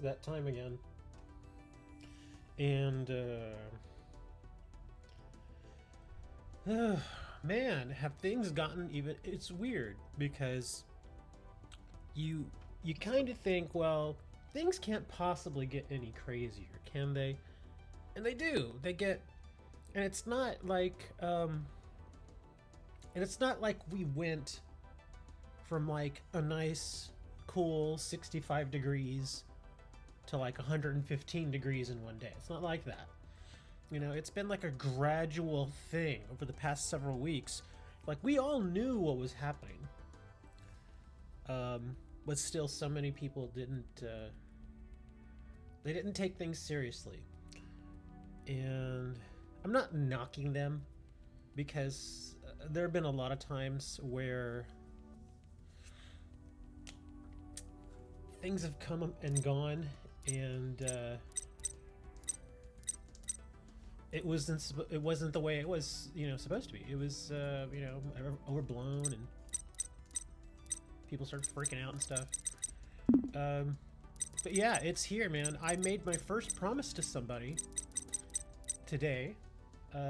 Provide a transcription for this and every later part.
that time again. And man, have things gotten even... It's weird because you kind of think, well, things can't possibly get any crazier, can they? And they do. They get... And it's not like we went from like a nice cool 65 degrees to like 115 degrees in one day. It's not like that. You know, it's been like a gradual thing over the past several weeks. Like, we all knew what was happening. But still, so many people didn't take things seriously. And I'm not knocking them, because there have been a lot of times where things have come and gone, and it wasn't the way it was, supposed to be. It was, overblown, and people started freaking out and stuff. But yeah, it's here, man. I made my first promise to somebody today.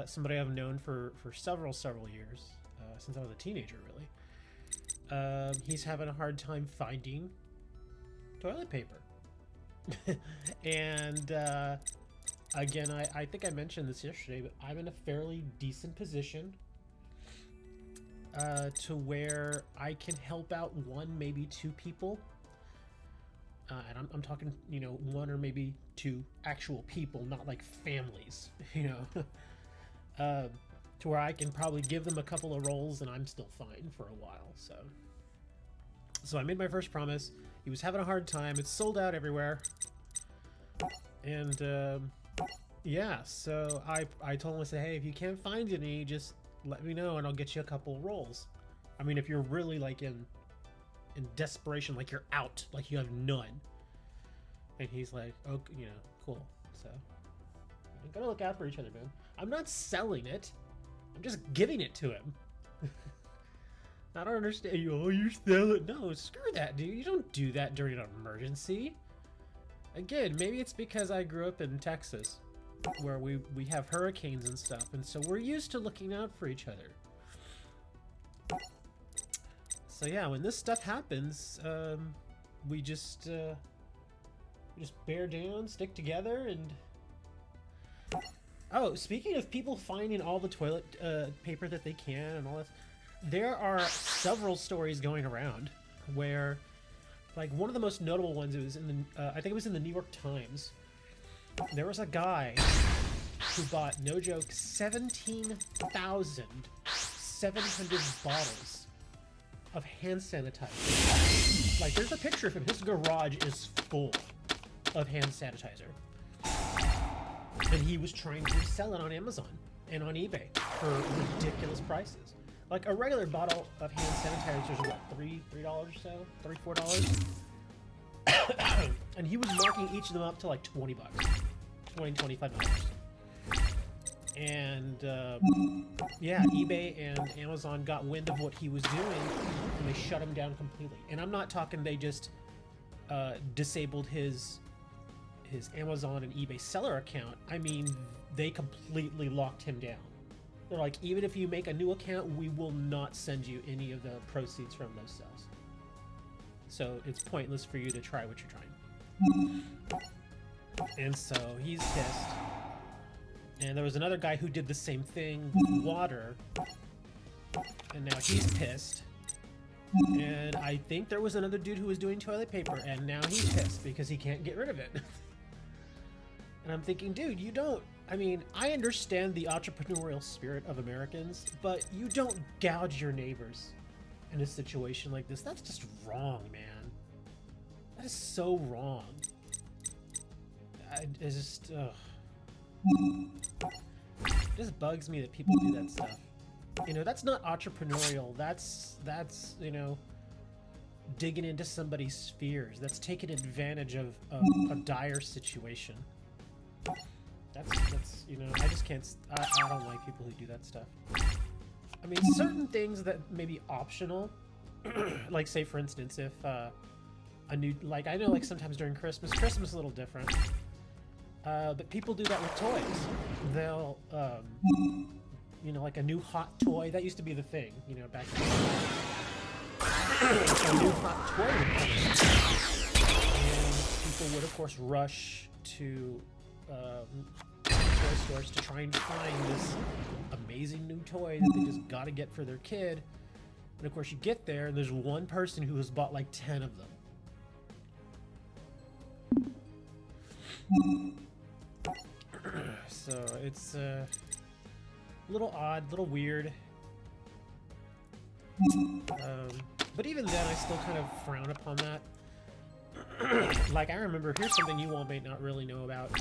Somebody I've known for several years, since I was a teenager, really. He's having a hard time finding toilet paper. And again, I think I mentioned this yesterday, but I'm in a fairly decent position to where I can help out one, maybe two people. And I'm talking, one or maybe two actual people, not like families, to where I can probably give them a couple of rolls and I'm still fine for a while. So I made my first promise. He was having a hard time. It's sold out everywhere. And yeah, so I told him, I said, hey, if you can't find any, just let me know and I'll get you a couple of rolls. I mean, if you're really like in desperation, like you're out, like you have none. And he's like, oh, cool. So you gotta look out for each other, man. I'm not selling it. I'm just giving it to him. I don't understand. You sell it. No, screw that, dude. You don't do that during an emergency. Again, maybe it's because I grew up in Texas, where we have hurricanes and stuff, and so we're used to looking out for each other. So yeah, when this stuff happens, we just bear down, stick together, and... Oh, speaking of people finding all the toilet paper that they can and all this, there are several stories going around where, like, one of the most notable ones, it was in the, I think it was in the New York Times. There was a guy who bought, no joke, 17,700 bottles of hand sanitizer. Like, there's a picture of him. His garage is full of hand sanitizer. And he was trying to sell it on Amazon and on eBay for ridiculous prices. Like, a regular bottle of hand sanitizer is what, $3 or so? $3, $4? And he was marking each of them up to like $20. $20, $25. And yeah, eBay and Amazon got wind of what he was doing, and they shut him down completely. And I'm not talking they just disabled his Amazon and eBay seller account. I mean, they completely locked him down. They're like, even if you make a new account, we will not send you any of the proceeds from those sales. So it's pointless for you to try what you're trying. And so he's pissed. And there was another guy who did the same thing with water. And now he's pissed. And I think there was another dude who was doing toilet paper, and now he's pissed because he can't get rid of it. And I'm thinking, dude, you don't... I mean, I understand the entrepreneurial spirit of Americans, but you don't gouge your neighbors in a situation like this. That's just wrong, man. That is so wrong. It just... It just bugs me that people do that stuff. That's not entrepreneurial. That's digging into somebody's fears. That's taking advantage of a dire situation. That's I just can't... I don't like people who do that stuff. I mean, certain things that may be optional, like, say, for instance, if a new, like, I know like sometimes during Christmas is a little different. But people do that with toys. They'll, you know, like a new hot toy. That used to be the thing, you know, back in the day. A new hot toy would come out. And people would, of course, rush to toy stores to try and find this amazing new toy that they just gotta get for their kid. And of course, you get there, and there's one person who has bought like 10 of them. So it's a little odd, little weird. But even then, I still kind of frown upon that. Like, I remember, here's something you all may not really know about.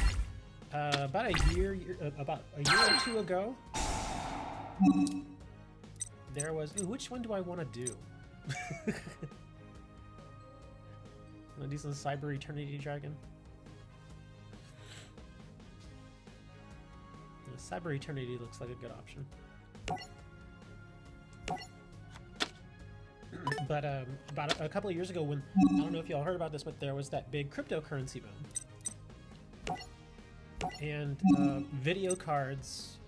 About a year or two ago, there was... Ooh, which one do I want to do? Want to do some Cyber Eternity Dragon? Cyber Eternity looks like a good option. But about a couple of years ago, when, I don't know if y'all heard about this, but there was that big cryptocurrency boom. And video cards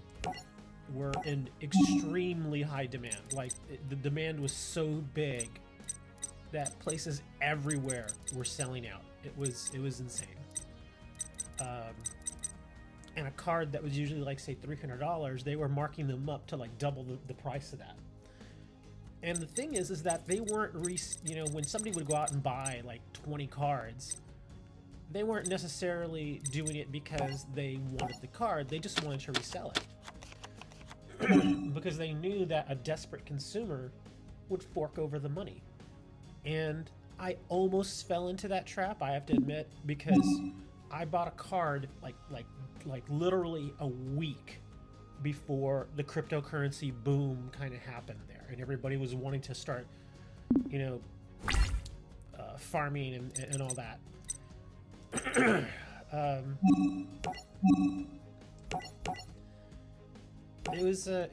were in extremely high demand. Like, the demand was so big that places everywhere were selling out. It was insane. And a card that was usually like, say, $300, they were marking them up to like double the price of that. And the thing is that they weren't, you know, when somebody would go out and buy like 20 cards, they weren't necessarily doing it because they wanted the card. They just wanted to resell it. Because they knew that a desperate consumer would fork over the money. And I almost fell into that trap, I have to admit, because I bought a card like literally a week before the cryptocurrency boom kind of happened there, and everybody was wanting to start, you know, farming and all that. It was a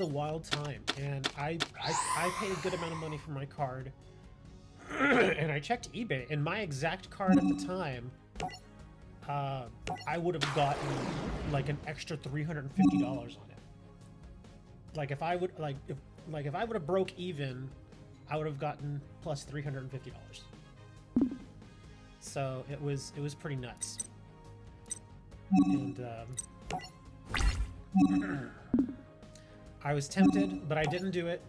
wild time, and I paid a good amount of money for my card, and I checked eBay, and my exact card at the time, I would have gotten like an extra $350 on it. Like, if I would if I would have broke even, I would have gotten plus $350. So it was pretty nuts. And I was tempted, but I didn't do it.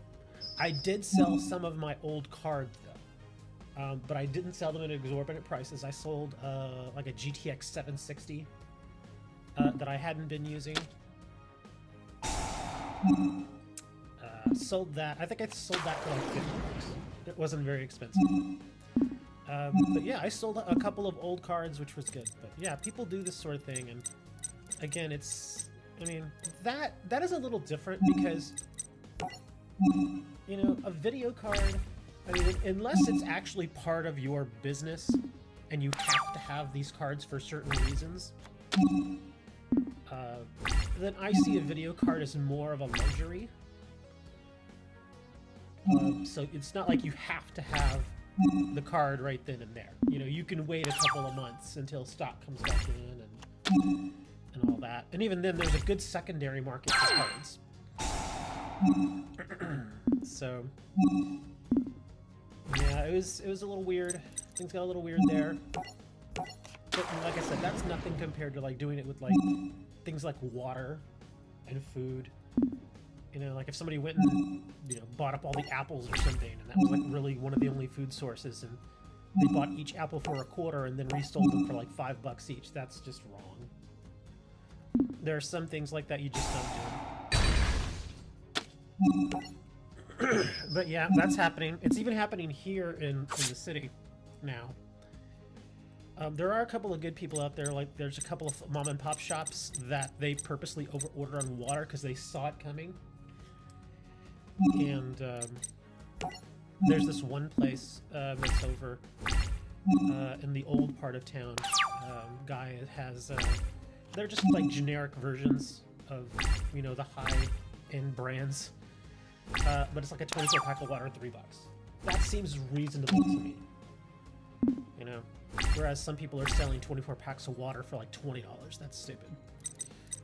I did sell some of my old cards though, but I didn't sell them at exorbitant prices. I sold like a GTX 760 that I hadn't been using. Sold that. I think I sold that for like $50. It wasn't very expensive. But yeah, I sold a couple of old cards, which was good. But yeah, people do this sort of thing, and again, I mean, that is a little different because, you know, a video card, I mean, unless it's actually part of your business and you have to have these cards for certain reasons, then I see a video card as more of a luxury. So it's not like you have to have the card right then and there. You know, you can wait a couple of months until stock comes back in and all that. And even then, there's a good secondary market for cards. So yeah, it was a little weird. Things got a little weird there. But like I said, that's nothing compared to like doing it with like things like water and food. You know, like if somebody went and, you know, bought up all the apples or something, and that was like really one of the only food sources, and they bought each apple for $0.25 and then resold them for like $5 each. That's just wrong. There are some things like that you just don't do. But yeah, that's happening. It's even happening here in the city now. There are a couple of good people out there. Like, there's a couple of mom and pop shops that they purposely overorder on water because they saw it coming. And there's this one place that's over in the old part of town. Guy has they're just like generic versions of, you know, the high-end brands, but it's like a 24 pack of water, $3. That seems reasonable to me. know. Whereas some people are selling 24 packs of water for like $20. That's stupid.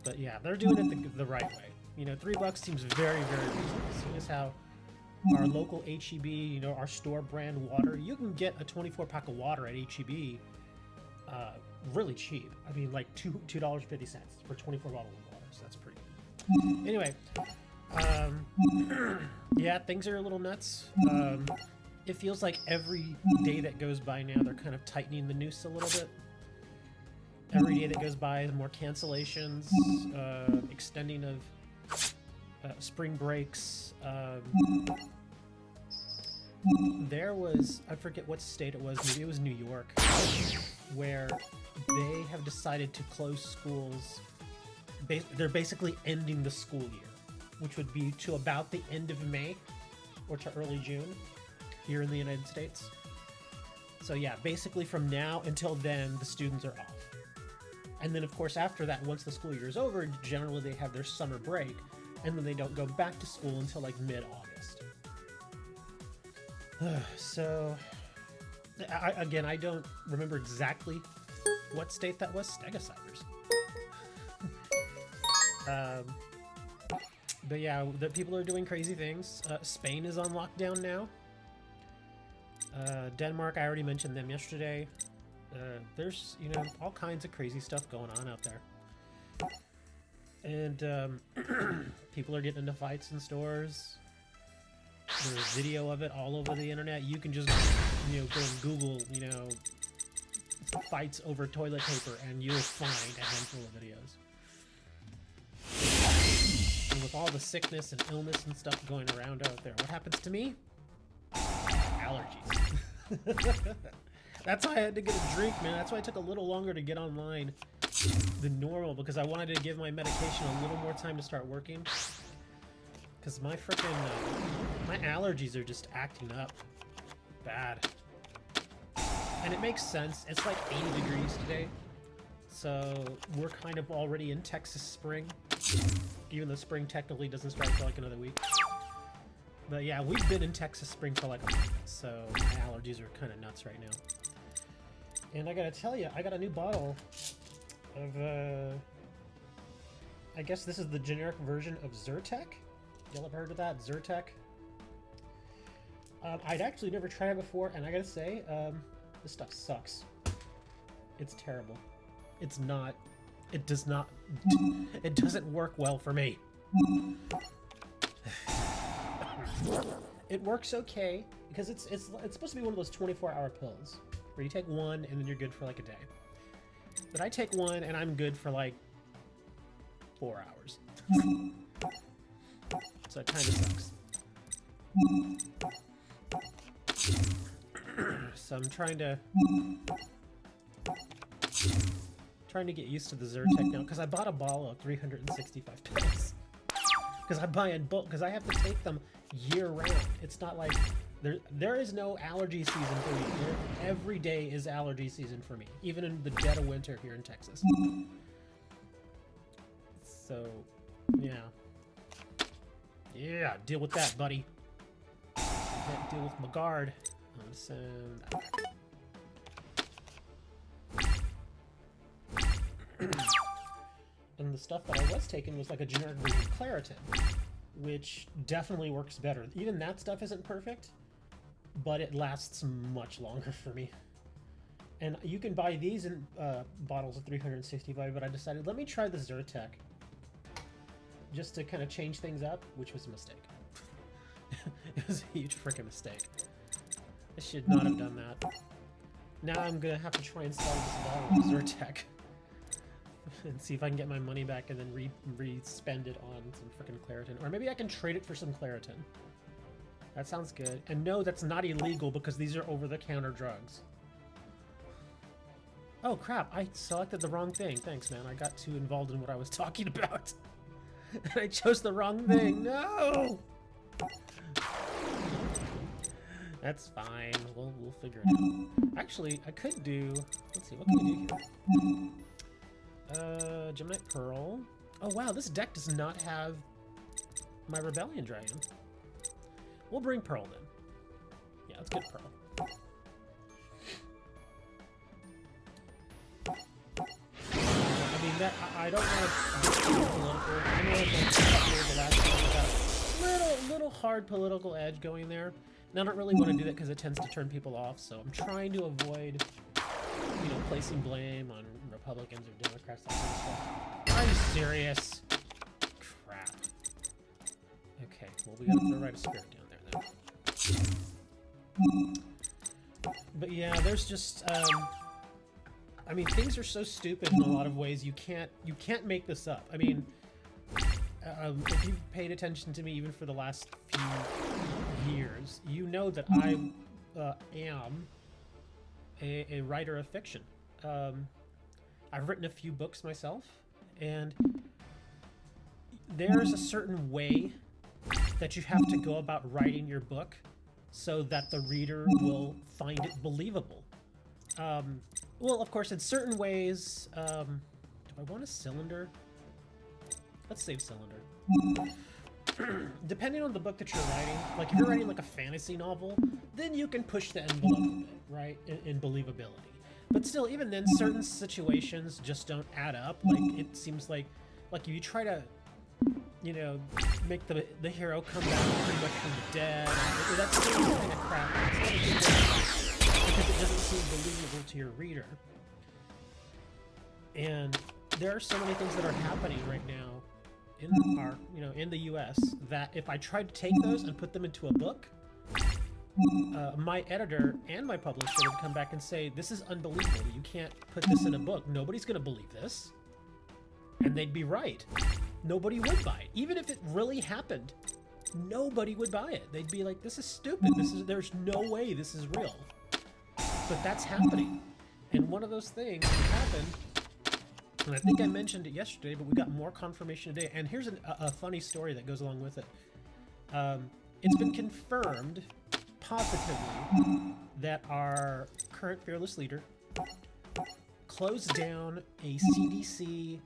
But yeah, they're doing it the right way. You know, $3 seems very, very reasonable. Seeing as how our local HEB, you know, our store brand water, you can get a 24 pack of water at HEB really cheap. I mean, like $2.50 for 24 bottles of water. So that's pretty good. Anyway, yeah, things are a little nuts. It feels like every day that goes by now, they're kind of tightening the noose a little bit. Every day that goes by is more cancellations, extending of spring breaks. There was, I forget what state it was, maybe it was New York, where they have decided to close schools. They're basically ending the school year, which would be to about the end of May or to early June here in the United States. So yeah, basically from now until then, the students are off. And then of course after that, once the school year is over, generally they have their summer break, and then they don't go back to school until like mid-August. So, again, I don't remember exactly what state that was. Stegosaurus. But yeah, the people are doing crazy things. Spain is on lockdown now. Denmark, I already mentioned them yesterday. There's, you know, all kinds of crazy stuff going on out there. And people are getting into fights in stores. There's video of it all over the internet. You can just, you know, go and Google, you know, fights over toilet paper, and you'll find a handful of videos. And with all the sickness and illness and stuff going around out there, what happens to me? Allergies. That's why I had to get a drink, man. That's why it took a little longer to get online than normal, because I wanted to give my medication a little more time to start working. Because my frickin' my allergies are just acting up bad. And it makes sense. It's like 80 degrees today. So we're kind of already in Texas spring. Even though spring technically doesn't start for like another week. But yeah, we've been in Texas spring for like a month. So my allergies are kind of nuts right now. And I gotta tell you, I got a new bottle of, I guess this is the generic version of Zyrtec. Y'all ever heard of that? Zyrtec? I'd actually never tried it before, and I gotta say, this stuff sucks. It's terrible. It's not... It does not... It doesn't work well for me. It works okay, because it's supposed to be one of those 24-hour pills, where you take one, and then you're good for like a day. But I take one, and I'm good for like 4 hours. So it kind of sucks. So I'm trying to get used to the Zyrtec now, because I bought a bottle of 365 pills. Because I buy in bulk, because I have to take them year round. It's not like there is no allergy season for me. Every day is allergy season for me, even in the dead of winter here in Texas. So, yeah. Yeah, deal with that, buddy. Can't deal with my guard. I'm gonna send that. And the stuff that I was taking was like a generic version of Claritin, which definitely works better. Even that stuff isn't perfect, but it lasts much longer for me. And you can buy these in bottles of 365, but I decided, let me try the Zyrtec, just to kind of change things up, which was a mistake. It was a huge freaking mistake. I should not have done that. Now I'm gonna have to try and sell this bottle of Zyrtec and see if I can get my money back, and then re-spend it on some freaking Claritin. Or maybe I can trade it for some Claritin. That sounds good. And no, that's not illegal, because these are over-the-counter drugs. Oh crap, I selected the wrong thing. Thanks, man. I got too involved in what I was talking about. And I chose the wrong thing. No! That's fine. We'll figure it out. Actually, I could do... Let's see, what can we do here? Gemini Pearl. Oh wow, this deck does not have my Rebellion Dragon. We'll bring Pearl then. Yeah, let's get Pearl. that I don't want to get too political. I know like the last one got a little hard political edge going there. And I don't really want to do that because it tends to turn people off. So I'm trying to avoid, you know, placing blame on Republicans or Democrats, that kind of stuff. Are you serious? Crap. Okay, well we gotta throw Rite of Spirit down there then. But yeah, there's just I mean, things are so stupid in a lot of ways. You can't make this up. I mean, if you've paid attention to me even for the last few years, you know that I am a writer of fiction. I've written a few books myself, and there's a certain way that you have to go about writing your book so that the reader will find it believable. Well, of course, in certain ways, do I want a cylinder? Let's save cylinder. Depending on the book that you're writing, like if you're writing like a fantasy novel, then you can push the envelope a bit, right, in believability. But still, even then, certain situations just don't add up. Like, it seems like if you try to, you know, make the hero come back pretty much from the dead, that's still kind of crap. Because it doesn't seem believable to your reader. And there are so many things that are happening right now in our, you know, in the U.S. that if I tried to take those and put them into a book, my editor and my publisher would come back and say, "This is unbelievable. You can't put this in a book. Nobody's going to believe this." And they'd be right. Nobody would buy it, even if it really happened. Nobody would buy it. They'd be like, "This is stupid. There's no way this is real." But that's happening. And one of those things happened, and I think I mentioned it yesterday, but we got more confirmation today. And here's a funny story that goes along with it. It's been confirmed positively that our current fearless leader closed down a CDC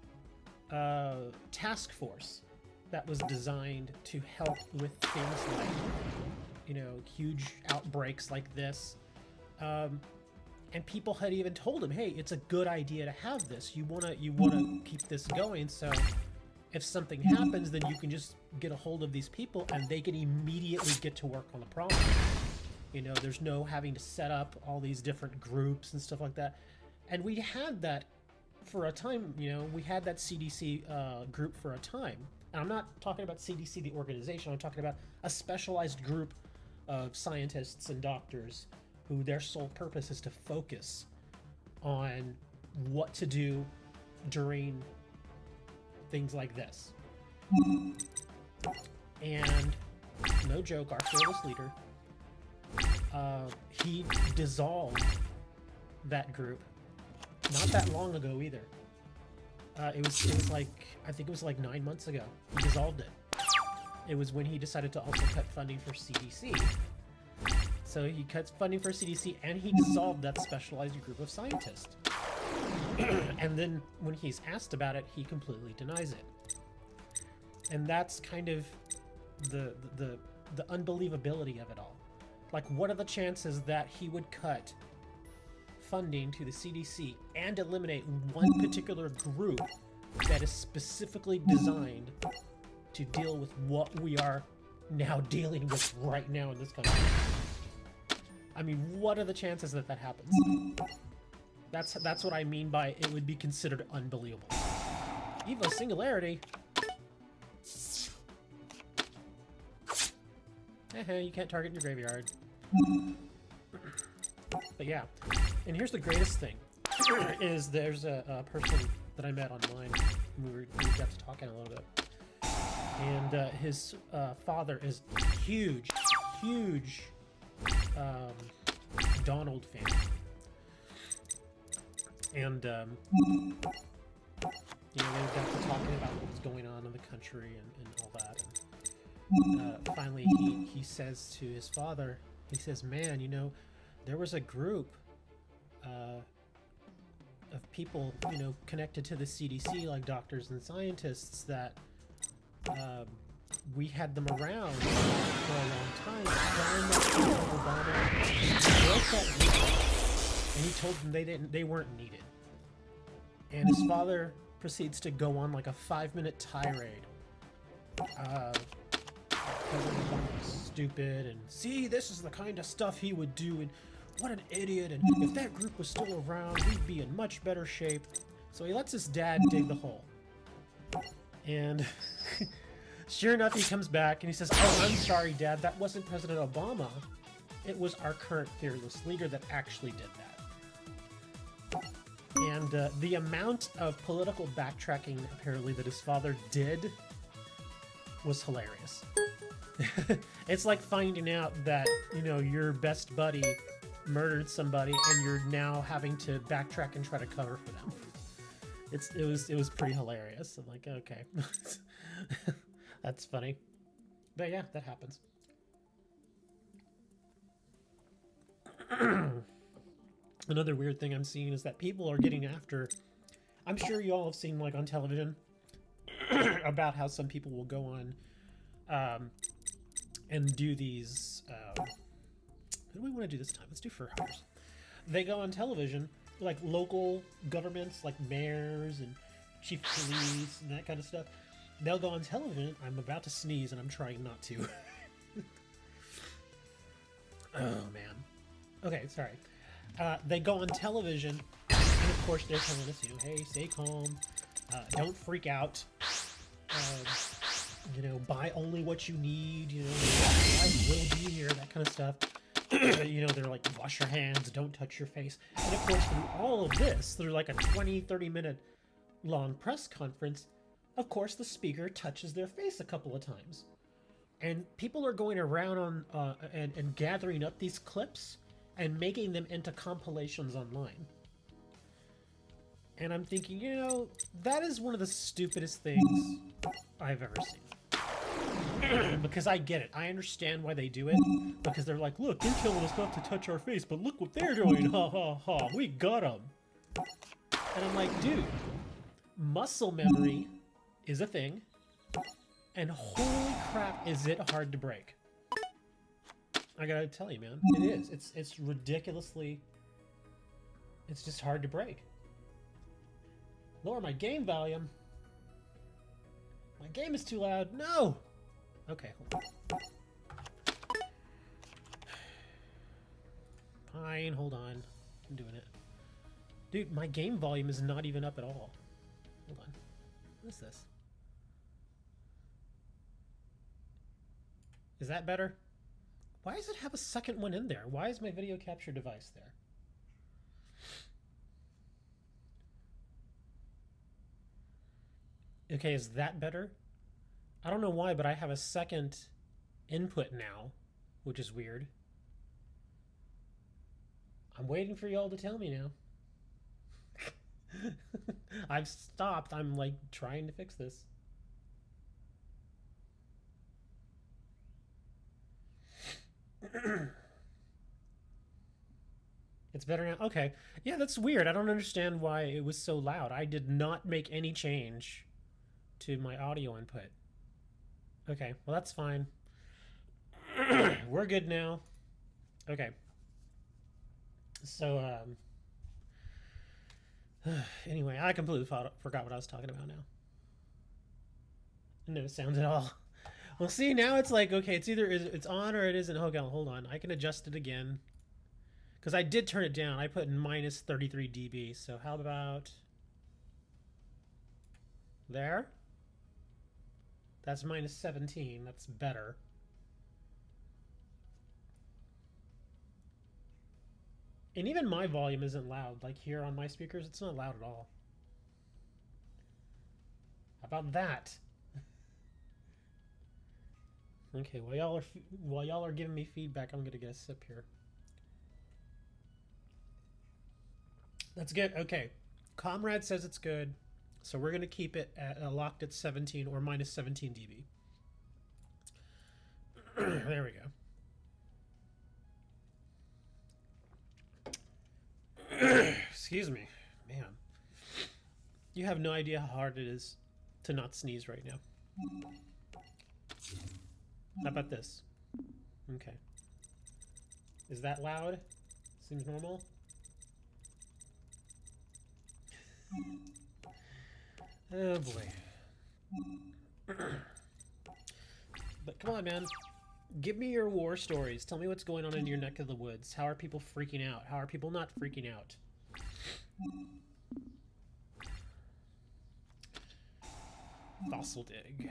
task force that was designed to help with things like, you know, huge outbreaks like this. And people had even told him, "Hey, it's a good idea to have this. You wanna keep this going, so if something happens, then you can just get a hold of these people and they can immediately get to work on the problem. You know, there's no having to set up all these different groups and stuff like that." And we had that for a time. You know, we had that CDC group for a time. And I'm not talking about CDC, the organization. I'm talking about a specialized group of scientists and doctors who their sole purpose is to focus on what to do during things like this. And no joke, our fearless leader, he dissolved that group not that long ago either. It was like, I think it was like 9 months ago. He dissolved it. It was when he decided to also cut funding for CDC. So he cuts funding for CDC and he dissolved that specialized group of scientists. And then when he's asked about it, he completely denies it. And that's kind of the unbelievability of it all. Like, what are the chances that he would cut funding to the CDC and eliminate one particular group that is specifically designed to deal with what we are now dealing with right now in this country? I mean, what are the chances that that happens? That's what I mean by it would be considered unbelievable. Evo Singularity. You can't target your graveyard. But yeah, and here's the greatest thing: is there's a person that I met online. We got to talking a little bit, and his father is huge Donald fan, and you know, they got to talking about what was going on in the country and all that. And finally, he says to his father, he says, "Man, you know, there was a group of people, you know, connected to the CDC, like doctors and scientists, that we had them around for a long time. During that Obama, he broke that group up, and he told them they weren't needed." And his father proceeds to go on like a 5-minute tirade. President Obama is stupid, and see, this is the kind of stuff he would do, and what an idiot, and if that group was still around, we'd be in much better shape. So he lets his dad dig the hole. And sure enough, he comes back and he says, "Oh, I'm sorry, Dad, that wasn't President Obama. It was our current fearless leader that actually did that." And the amount of political backtracking, apparently, that his father did was hilarious. It's like finding out that, you know, your best buddy murdered somebody and you're now having to backtrack and try to cover for them. It was pretty hilarious. I'm like, okay. That's funny. But yeah, that happens. Another weird thing I'm seeing is that people are getting after... I'm sure you all have seen, like, on television about how some people will go on and do these... what do we want to do this time? Let's do fur hunters. They go on television, like local governments, like mayors and chief of police and that kind of stuff. They'll go on television. I'm about to sneeze and I'm trying not to. Oh, man. Okay, sorry. They go on television, and of course they're telling us, you know, hey, stay calm, don't freak out, you know, buy only what you need, you know, I will be here, that kind of stuff. You know, they're like, wash your hands, don't touch your face. And of course, through all of this, through like a 20-30 minute long press conference, of course the speaker touches their face a couple of times. And people are going around on and gathering up these clips and making them into compilations online. And I'm thinking, you know, that is one of the stupidest things I've ever seen. Because I get it. I understand why they do it. Because they're like, look, they're telling us not to touch our face, but look what they're doing. Ha ha ha. We got them. And I'm like, dude, muscle memory is a thing. And holy crap, is it hard to break. I gotta tell you, man, it is. It's ridiculously... It's just hard to break. Lower my game volume. My game is too loud. No! Okay, hold on. Fine, hold on. I'm doing it. Dude, my game volume is not even up at all. Hold on. What is this? Is that better? Why does it have a second one in there? Why is my video capture device there? Okay, is that better? I don't know why, but I have a second input now, which is weird. I'm waiting for y'all to tell me now. I've stopped. I'm like trying to fix this. It's better now? Okay. Yeah, that's weird. I don't understand why it was so loud. I did not make any change to my audio input. Okay, well that's fine. We're good now. Okay. So, anyway, I completely forgot what I was talking about now. No sounds at all. Well, see, now it's like, okay, it's either it's on or it isn't. Okay, hold on. I can adjust it again. Because I did turn it down. I put in minus 33 dB. So how about... there? That's minus 17. That's better. And even my volume isn't loud. Like here on my speakers, it's not loud at all. How about that? Okay, while y'all are giving me feedback, I'm gonna get a sip here. That's good. Okay, Comrade says it's good, so we're gonna keep it at, locked at 17 or minus 17 dB. There we go. Excuse me, man. You have no idea how hard it is to not sneeze right now. How about this? Okay. Is that loud? Seems normal. Oh boy. But come on, man. Give me your war stories. Tell me what's going on in your neck of the woods. How are people freaking out? How are people not freaking out? Fossil dig.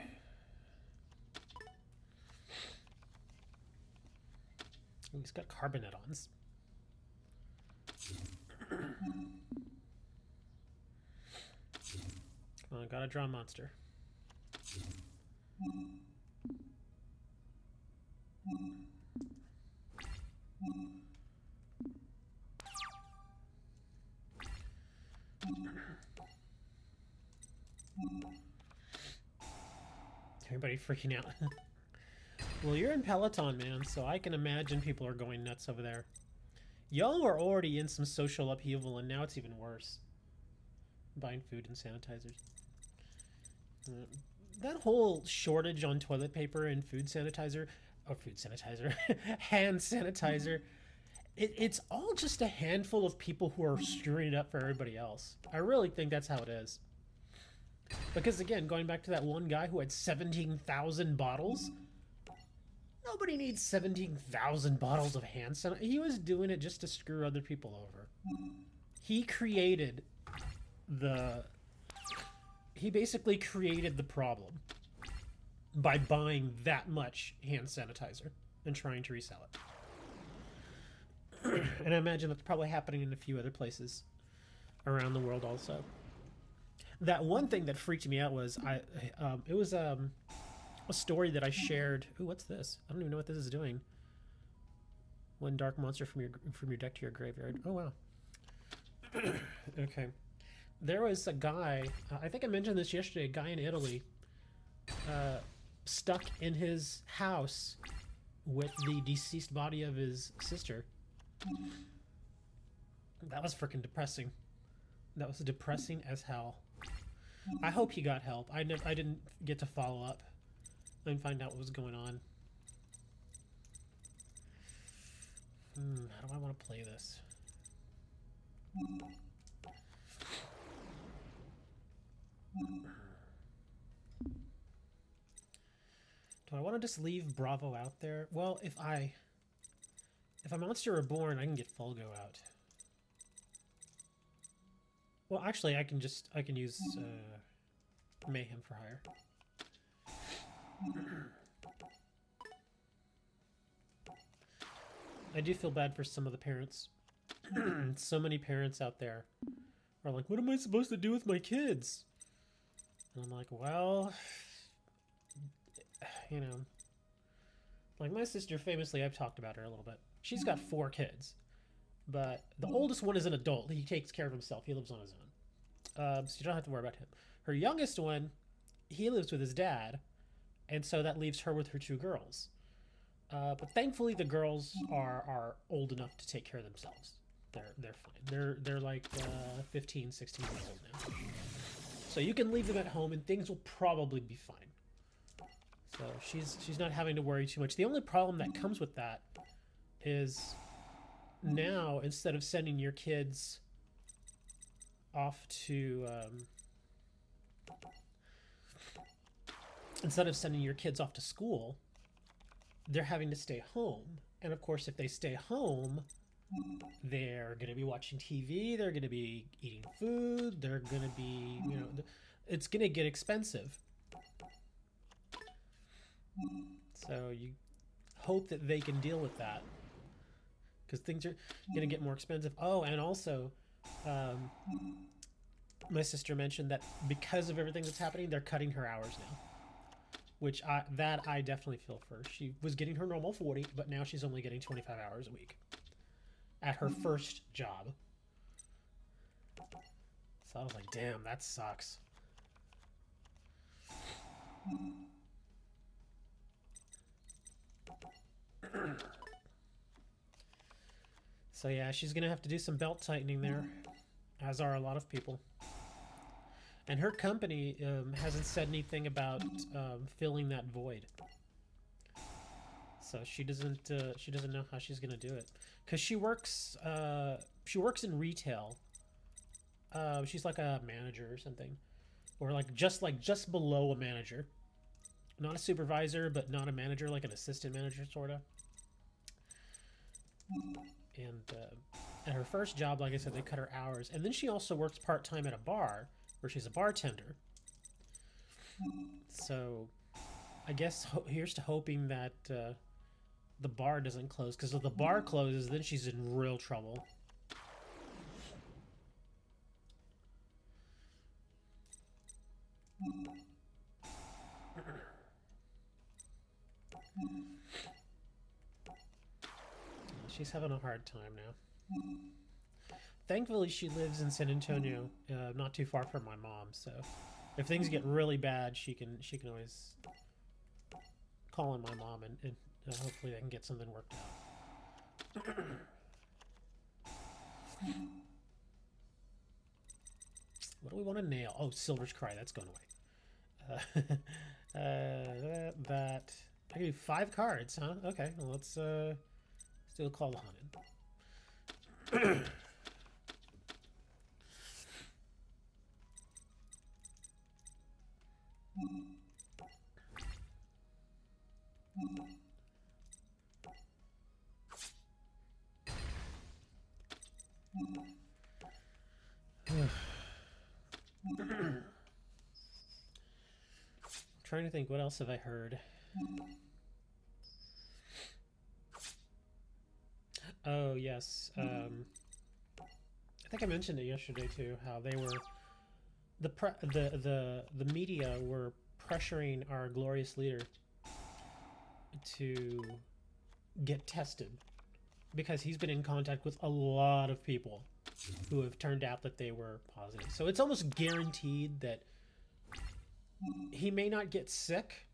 Ooh, he's got carbonite-ons. Come on, gotta draw a monster. Everybody freaking out. Well, you're in Peloton, man, so I can imagine people are going nuts over there. Y'all are already in some social upheaval, and now it's even worse. Buying food and sanitizers. That whole shortage on toilet paper and food sanitizer, hand sanitizer, it's all just a handful of people who are screwing it up for everybody else. I really think that's how it is. Because again, going back to that one guy who had 17,000 bottles, nobody needs 17,000 bottles of hand sanitizer. He was doing it just to screw other people over. He basically created the problem by buying that much hand sanitizer and trying to resell it. And I imagine that's probably happening in a few other places around the world also. That one thing that freaked me out was it was a story that I shared. Ooh, what's this? I don't even know what this is doing. One dark monster from your deck to your graveyard. Oh wow. Okay. There was a guy, I think I mentioned this yesterday, a guy in Italy stuck in his house with the deceased body of his sister. That was freaking depressing. That was depressing as hell. I hope he got help. I didn't get to follow up and find out what was going on. How do I want to play this? Do I want to just leave Bravo out there? Well, if a Monster Reborn, I can get Fulgo out. Well, actually, I can use Mayhem for Hire. I do feel bad for some of the parents. So many parents out there are like, what am I supposed to do with my kids? And I'm like, well, you know, like my sister famously, I've talked about her a little bit. She's got 4 kids, but the oldest one is an adult. He takes care of himself. He lives on his own. So you don't have to worry about him. Her youngest one, he lives with his dad, and so that leaves her with her 2 girls. But thankfully, the girls are old enough to take care of themselves. They're fine. They're like 15, 16 years old now. So you can leave them at home, and things will probably be fine. So she's not having to worry too much. The only problem that comes with that is now, instead of sending your kids off to school, they're having to stay home. And of course, if they stay home, they're going to be watching TV, they're going to be eating food, they're going to be, you know, it's going to get expensive. So you hope that they can deal with that, because things are going to get more expensive. Oh, and also, my sister mentioned that because of everything that's happening, they're cutting her hours now, which I definitely feel for. She was getting her normal 40, but now she's only getting 25 hours a week at her first job. So I was like, damn, that sucks. So yeah, she's gonna have to do some belt tightening there, as are a lot of people. And her company hasn't said anything about filling that void. So she doesn't know how she's gonna do it, because she works in retail. She's like a manager or something. or like just below a manager, not a supervisor, but not a manager, like an assistant manager sort of. And at her first job, like I said, they cut her hours, and then she also works part-time at a bar where she's a bartender. So I guess here's to hoping that the bar doesn't close, because if the bar closes, then she's in real trouble. She's having a hard time now. Thankfully, she lives in San Antonio, not too far from my mom. So, if things get really bad, she can always call on my mom, and hopefully they can get something worked out. What do we want to nail? Oh, Silver's Cry. That's going away. That. I can do 5 cards, huh? Okay, well, let's do a Call the Haunted. Trying to think, what else have I heard? Oh yes, I think I mentioned it yesterday too. How they were the media were pressuring our glorious leader to get tested, because he's been in contact with a lot of people who have turned out that they were positive. So it's almost guaranteed that he may not get sick,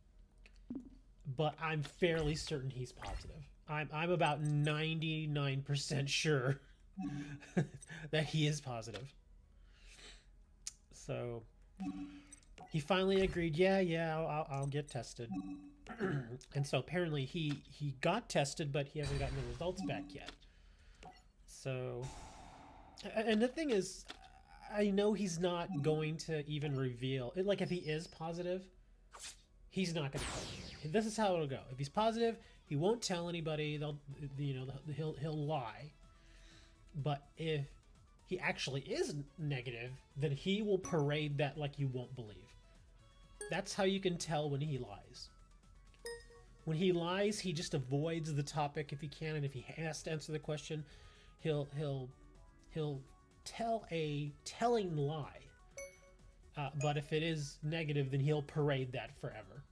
but I'm fairly certain he's positive. I'm about 99% sure that he is positive. So he finally agreed, yeah, I'll get tested. And so apparently he got tested, but he hasn't gotten the results back yet. So, and the thing is, I know he's not going to even reveal it. Like, if he is positive, he's not going to. This is how it'll go. If he's positive, he won't tell anybody. He'll lie. But if he actually is negative, then he will parade that like you won't believe. That's how you can tell when he lies. When he lies, he just avoids the topic if he can, and if he has to answer the question, he'll tell a telling lie. But if it is negative, then he'll parade that forever.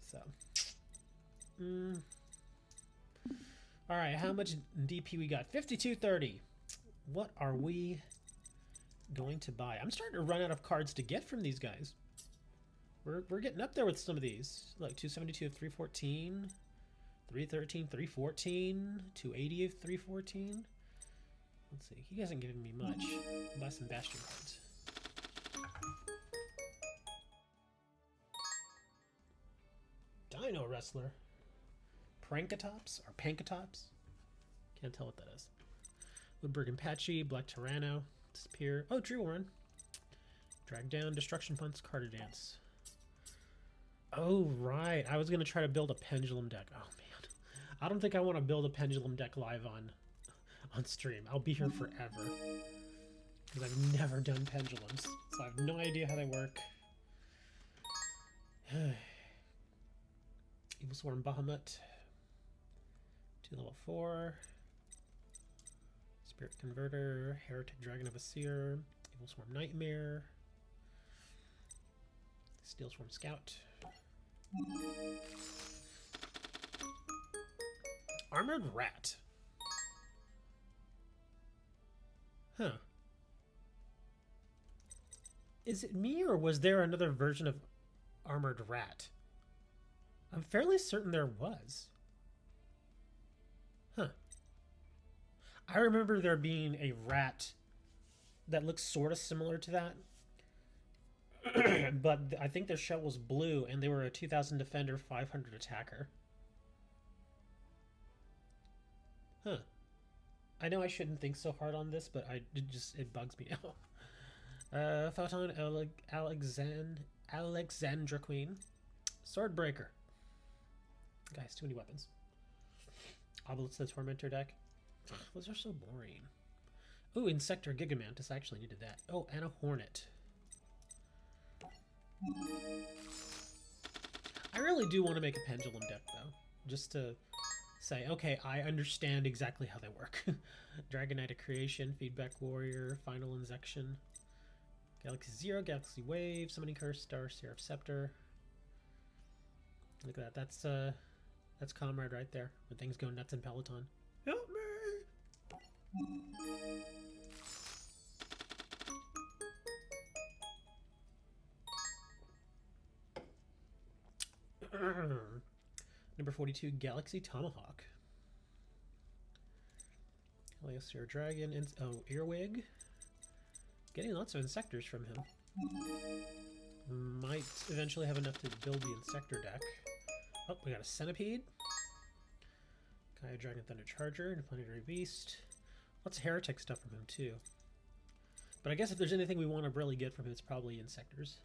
So, all right, how much DP we got? 5230. What are we going to buy? I'm starting to run out of cards to get from these guys. We're getting up there with some of these. Like 272 of 314, 313, 314, 280 of 314. Let's see. He hasn't given me much. I'll buy some Bastion cards. Dino Wrestler. Prankatops or Pankatops? Can't tell what that is. Woodburg and Patchy, Black Tyranno, Disappear. Oh, Drew Warren. Drag Down, Destruction Punch, Carter Dance. Oh, right. I was going to try to build a pendulum deck. Oh, man. I don't think I want to build a pendulum deck live on stream. I'll be here forever. Because I've never done pendulums. So I have no idea how they work. Evil Swarm Bahamut. 2 level 4. Spirit Converter. Heretic Dragon of a Seer. Evil Swarm Nightmare. Steel Swarm Scout. Armored Rat. Huh. Is it me, or was there another version of Armored Rat? I'm fairly certain there was. Huh. I remember there being a rat that looks sort of similar to that. But I think their shell was blue, and they were a 2000 defender, 500 attacker. Huh. I know I shouldn't think so hard on this, but it bugs me now. Photon Alexandra Queen. Swordbreaker. Guys, too many weapons. Obelisk the Tormentor deck. Those are so boring. Ooh, Insector Gigamantis. I actually needed that. Oh, and a Hornet. I really do want to make a Pendulum deck, though. Just to say, okay, I understand exactly how they work. Dragonite of Creation, Feedback Warrior, Final Injection, Galaxy Zero, Galaxy Wave, Summoning Curse, Star Seraph Scepter. Look at that. That's Comrade right there. When things go nuts in Peloton. Help me! Number 42, Galaxy Tomahawk. Heliosphere Dragon. Oh, Earwig. Getting lots of Insectors from him. Might eventually have enough to build the Insector deck. Oh, we got a Centipede. Gaia Dragon Thunder Charger and a Planetary Beast. Lots of Heretic stuff from him, too. But I guess if there's anything we want to really get from him, it's probably Insectors.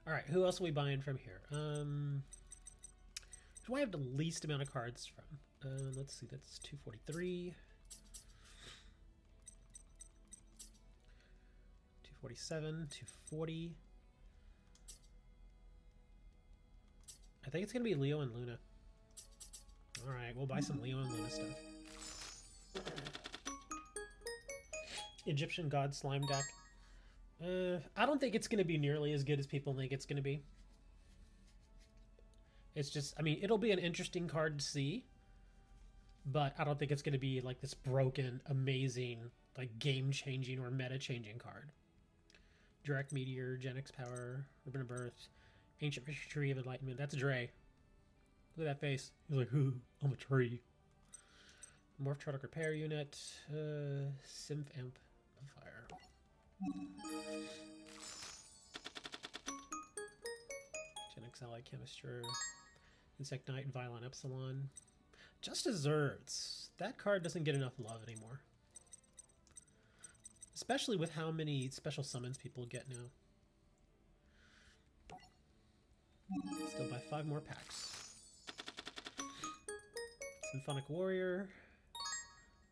Alright, who else are we buying from here? Who do I have the least amount of cards from? Let's see, that's 243. 247, 240. I think it's going to be Leo and Luna. Alright, we'll buy some Leo and Luna stuff. Egyptian God Slime deck. I don't think it's going to be nearly as good as people think it's going to be. It's just, I mean, it'll be an interesting card to see, but I don't think it's going to be like this broken, amazing, like game-changing or meta-changing card. Direct Meteor, Gen X Power, Ribbon of Birth, Ancient Tree of Enlightenment. That's Dre. Look at that face. He's like, ooh, I'm a tree. Morph Trotic Repair Unit, Symph Amp Fire. Gen X Ally Chemistry, Insect Knight, Violent Epsilon. Just Desserts. That card doesn't get enough love anymore. Especially with how many special summons people get now. Still buy 5 more packs. Symphonic Warrior.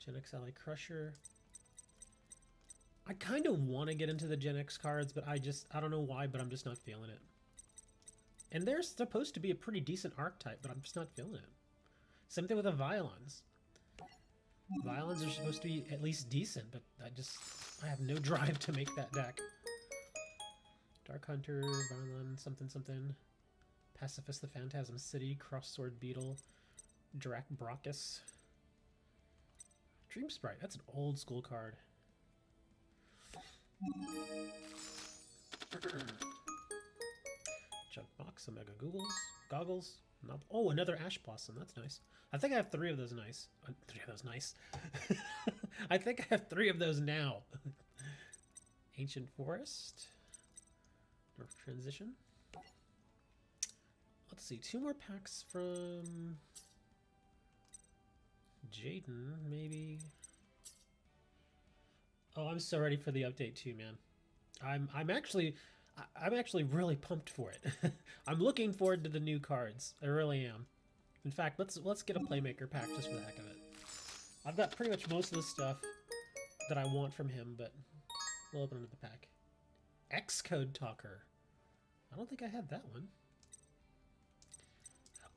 Gen X Ally Crusher. I kind of want to get into the Gen X cards, but I don't know why, but I'm just not feeling it. And they're supposed to be a pretty decent archetype, but I'm just not feeling it. Same thing with the Violons. Violons are supposed to be at least decent, but I have no drive to make that deck. Dark Hunter, Violon, something something. Pacifist the Phantasm City, Crossword Beetle, Drac Brachus. Dream Sprite, that's an old school card. Junk Box, Omega Goggles. Oh, another Ash Blossom, that's nice. I think I have 3 of those nice. 3 of those nice. I think I have 3 of those now. Ancient Forest. North Transition. Let's see, 2 more packs from Jaden, maybe. Oh, I'm so ready for the update too, man. I'm actually really pumped for it. I'm looking forward to the new cards. I really am. In fact, let's get a Playmaker pack just for the heck of it. I've got pretty much most of the stuff that I want from him, but we'll open another pack. Xcode Talker. I don't think I had that one.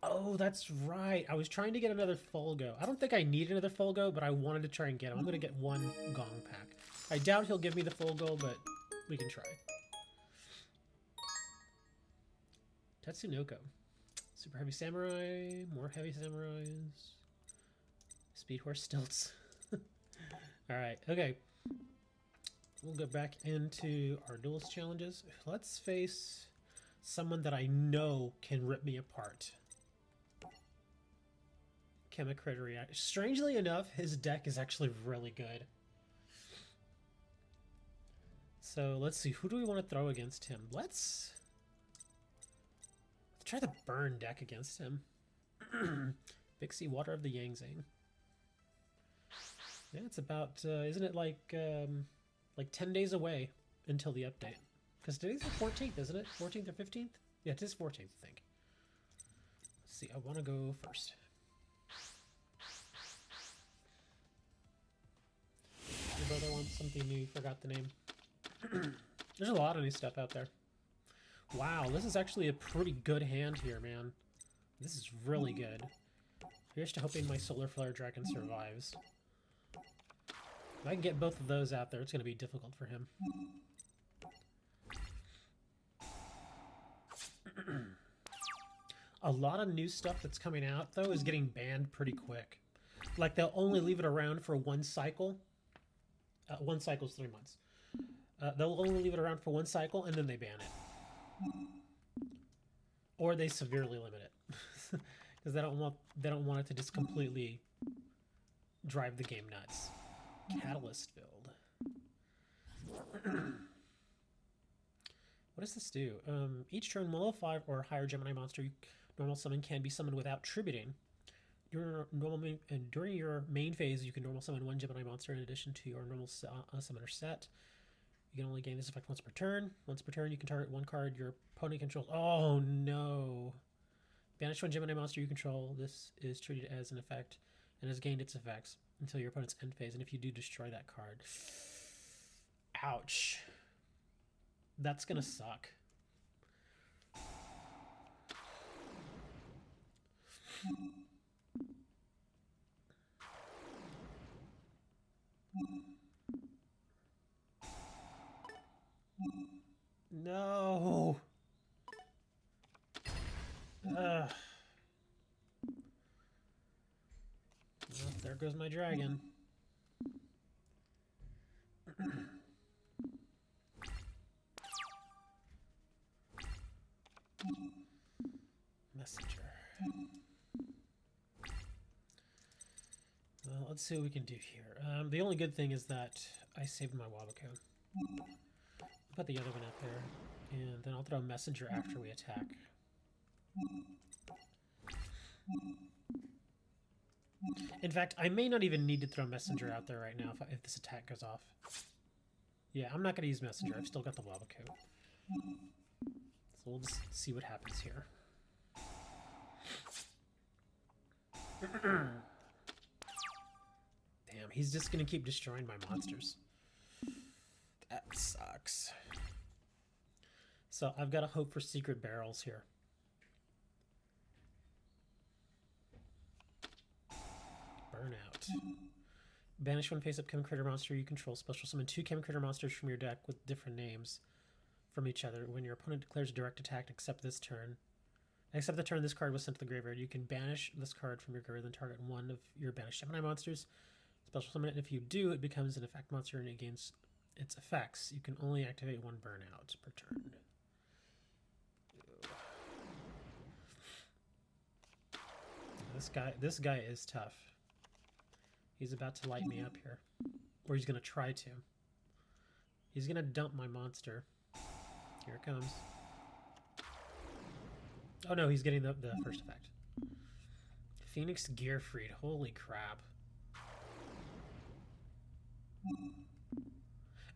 Oh, that's right. I was trying to get another Fulgo. I don't think I need another Fulgo, but I wanted to try and get him. I'm going to get 1 Gong pack. I doubt he'll give me the Fulgo, but we can try. Tatsunoko. Super Heavy Samurai. More Heavy Samurais. Speed Horse Stilts. Alright, okay. We'll go back into our Duelist Challenges. Let's face someone that I know can rip me apart. Chemicritter React. Strangely enough, his deck is actually really good. So let's see, who do we want to throw against him? Let's try the burn deck against him. Vixie, Water of the Yangzing. Yeah, it's about, isn't it like 10 days away until the update. Because today's the 14th, isn't it? 14th or 15th? Yeah, it is 14th, I think. Let's see, I want to go first. Your brother wants something new, forgot the name. There's a lot of new stuff out there. Wow, this is actually a pretty good hand here, man. This is really good. Here's to hoping my Solar Flare Dragon survives. If I can get both of those out there, it's going to be difficult for him. A lot of new stuff that's coming out, though, is getting banned pretty quick. Like, they'll only leave it around for one cycle. One cycle is 3 months. They'll only leave it around for one cycle, and then they ban it. Or they severely limit it. Because they don't want it to just completely drive the game nuts. Catalyst build. What does this do? Each turn, level 5 or higher Gemini monster you normal summon can be summoned without tributing. During your main phase, you can normal summon one Gemini monster in addition to your normal summoner set. You can only gain this effect once per turn. Once per turn, you can target one card your opponent controls. Oh no! Banish one Gemini monster you control. This is treated as an effect and has gained its effects until your opponent's end phase. And if you do, destroy that card. Ouch. That's gonna suck. No. Well, there goes my dragon. Messenger. Well, let's see what we can do here. The only good thing is that I saved my Wabaco. I'll put the other one up there, and then I'll throw Messenger after we attack. In fact, I may not even need to throw Messenger out there right now if this attack goes off. Yeah, I'm not going to use Messenger. I've still got the Wabaco. So we'll just see what happens here. Damn, he's just going to keep destroying my monsters. That sucks. So I've got to hope for secret barrels here. Burnout. Banish one face-up Chem Critter monster you control. Special summon 2 Chem Critter monsters from your deck with different names from each other. When your opponent declares a direct attack, except the turn this card was sent to the graveyard, you can banish this card from your graveyard, then target one of your banished Gemini monsters. Special summon it, and if you do, it becomes an effect monster and it gains its effects. You can only activate one burnout per turn. This guy is tough. He's about to light me up here. Or he's going to try to. He's going to dump my monster. Here it comes. Oh no, he's getting the first effect. Phoenix Gearfried. Holy crap.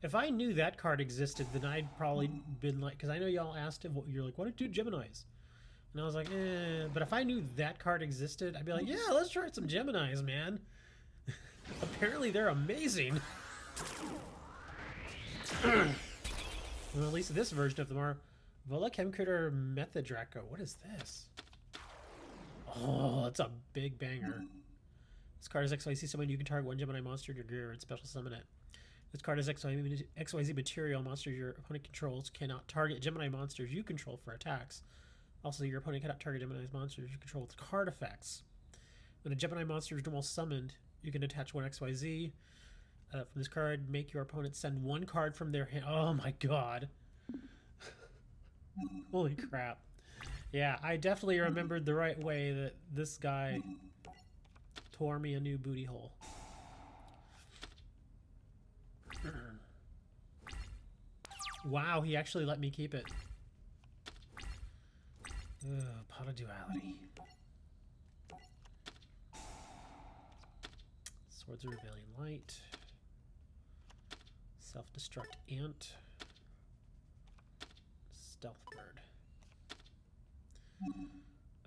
If I knew that card existed, then I'd probably been like... Because I know y'all asked him, you're like, what are 2 Geminis? And I was like, eh. But if I knew that card existed, I'd be like, yeah, let's try some Geminis, man. Apparently they're amazing. Well, at least this version of them are. Vola Chemcritter Methodraco. What is this? Oh, that's a big banger. This card is XYZ summon. You can target one Gemini monster in your graveyard and special summon it. This card is XYZ material. Monsters your opponent controls cannot target Gemini monsters you control for attacks. Also, your opponent cannot target Gemini monsters you control with card effects. When a Gemini monster is normal summoned, you can attach one XYZ from this card. Make your opponent send one card from their hand. Oh my god. Holy crap. Yeah, I definitely remembered the right way that this guy tore me a new booty hole. Wow, he actually let me keep it. Ugh, Pot of Duality. Swords of Rebellion Light. Self-Destruct Ant. Stealth bird.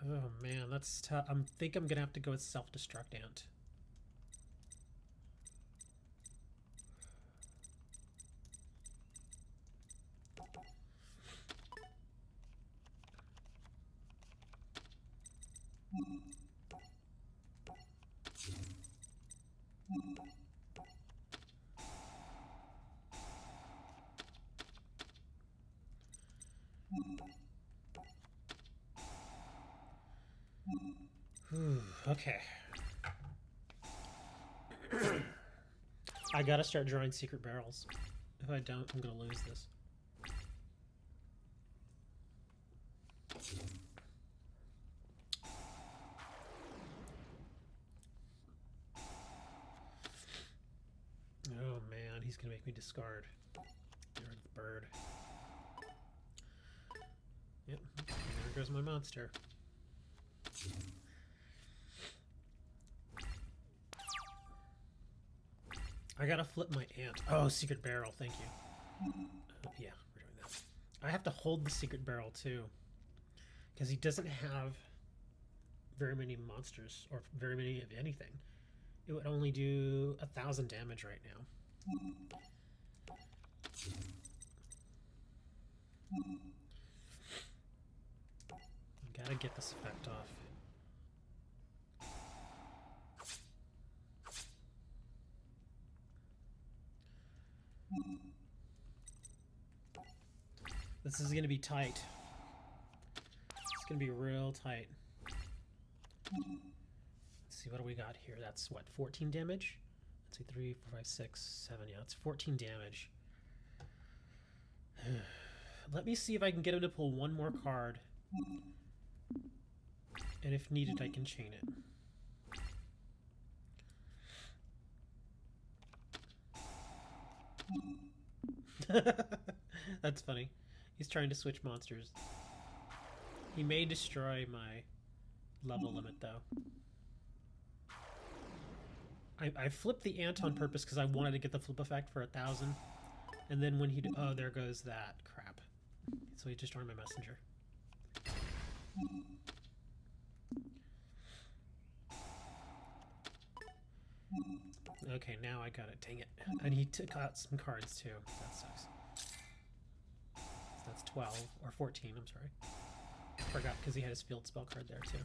Oh man, that's tough. I think I'm gonna have to go with self-destruct ant. Okay. I gotta start drawing secret barrels. If I don't, I'm gonna lose this. Oh man, he's gonna make me discard. Get rid of the bird. Yep, there goes my monster. I gotta flip my ant. Oh, secret barrel, thank you. Yeah, we're doing that. I have to hold the secret barrel too, because he doesn't have very many monsters, or very many of anything. It would only do 1,000 damage right now. Gotta get this effect off. This is gonna be tight. It's gonna be real tight. Let's see, what do we got here? That's what, 14 damage? Let's see, 3, 4, 5, 6, 7. Yeah, it's 14 damage. Let me see if I can get him to pull one more card. And if needed, I can chain it. That's funny. He's trying to switch monsters. He may destroy my level limit, though. I flipped the ant on purpose because I wanted to get the flip effect for 1,000. And then when he... Oh, there goes that. Crap. So he destroyed my messenger. Okay, now I got it. Dang it. And he took out some cards, too. That sucks. That's 12. Or 14, I'm sorry. Forgot, because he had his field spell card there, too.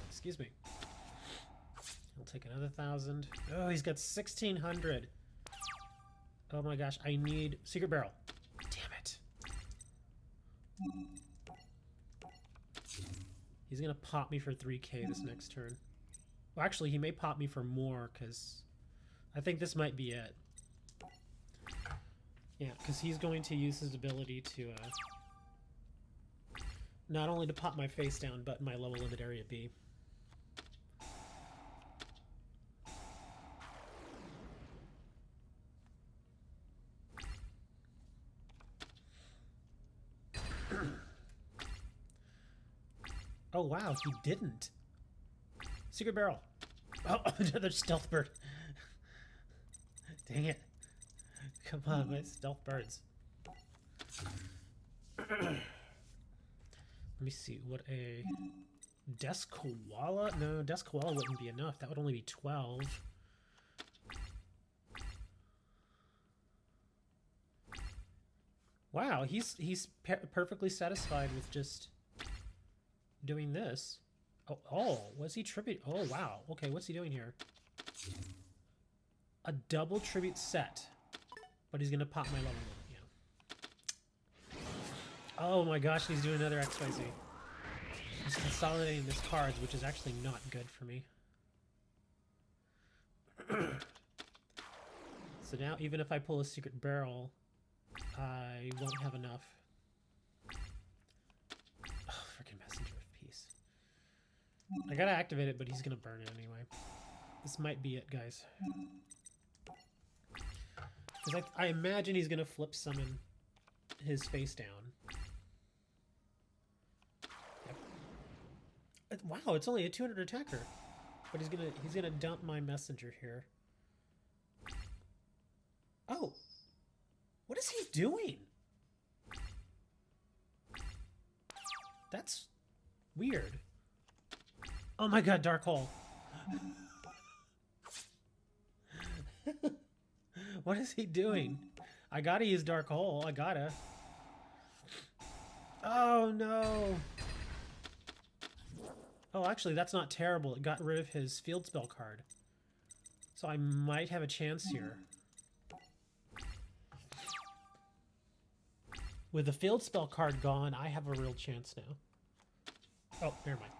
Excuse me. He'll take another 1,000. Oh, he's got 1,600. Oh my gosh, I need secret barrel. Damn it. He's gonna pop me for 3k this next turn. Well, actually, he may pop me for more, because I think this might be it. Yeah, because he's going to use his ability to not only to pop my face down, but my level limit area B. Oh wow, he didn't. Secret barrel. Oh, another stealth bird. Dang it. Come on, my stealth birds. Let me see, what a... Desk Koala? No, Desk Koala wouldn't be enough. That would only be 12. Wow, he's perfectly satisfied with just doing this. Oh, what's he tribute? Oh, wow. Okay, what's he doing here? A double tribute set. But he's going to pop my level limit, yeah. Oh my gosh, he's doing another XYZ. He's consolidating his cards, which is actually not good for me. So now, even if I pull a secret barrel, I won't have enough. Oh, freaking Messenger of Peace. I gotta activate it, but he's gonna burn it anyway. This might be it, guys. Because I imagine he's gonna flip summon his face down. Yep. Wow, it's only a 200 attacker, but he's gonna dump my messenger here. Oh, What is he doing? That's weird. Oh my god, Dark Hole. What is he doing? I gotta use Dark Hole. I gotta. Oh no. Oh, actually, that's not terrible. It got rid of his field spell card. So I might have a chance here. With the field spell card gone, I have a real chance now. Oh, never mind.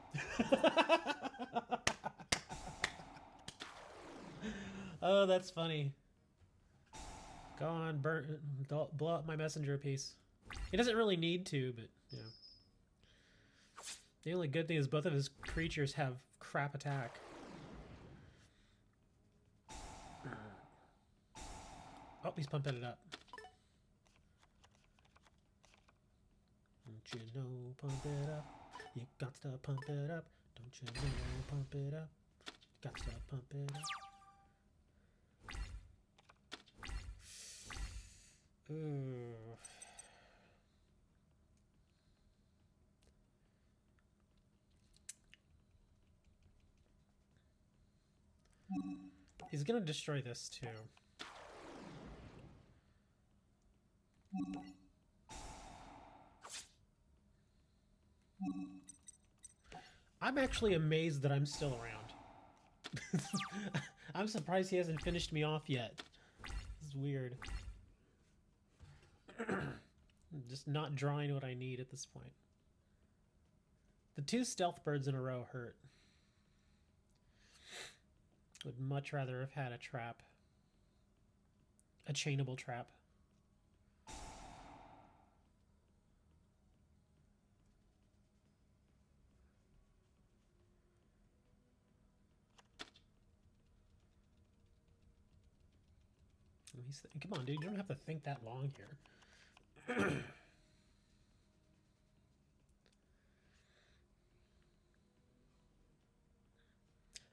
Oh, that's funny. Go on, burn, blow up my messenger piece. He doesn't really need to, but, you know. The only good thing is both of his creatures have crap attack. Oh, he's pumping it up. Don't you know, pump it up. You got to pump it up. Don't you know, pump it up. Got to pump it up. Ooh. He's gonna destroy this too. I'm actually amazed that I'm still around. I'm surprised he hasn't finished me off yet. This is weird. I'm just not drawing what I need at this point. The 2 stealth birds in a row hurt. Would much rather have had a trap. A chainable trap. Come on, dude, you don't have to think that long here.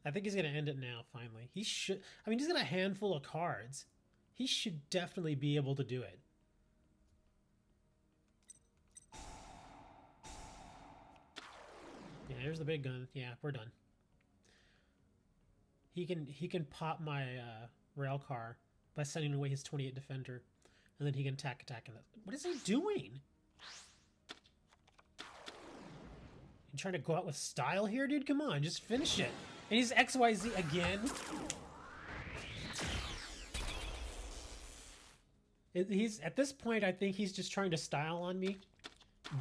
I think he's going to end it now, finally. He should... I mean, he's got a handful of cards. He should definitely be able to do it. Yeah, here's the big gun. Yeah, we're done. He can pop my rail car by sending away his 28 defender, and then he can attack. What is he doing? You trying to go out with style here, dude? Come on, just finish it. And he's XYZ again. He's at this point, I think he's just trying to style on me,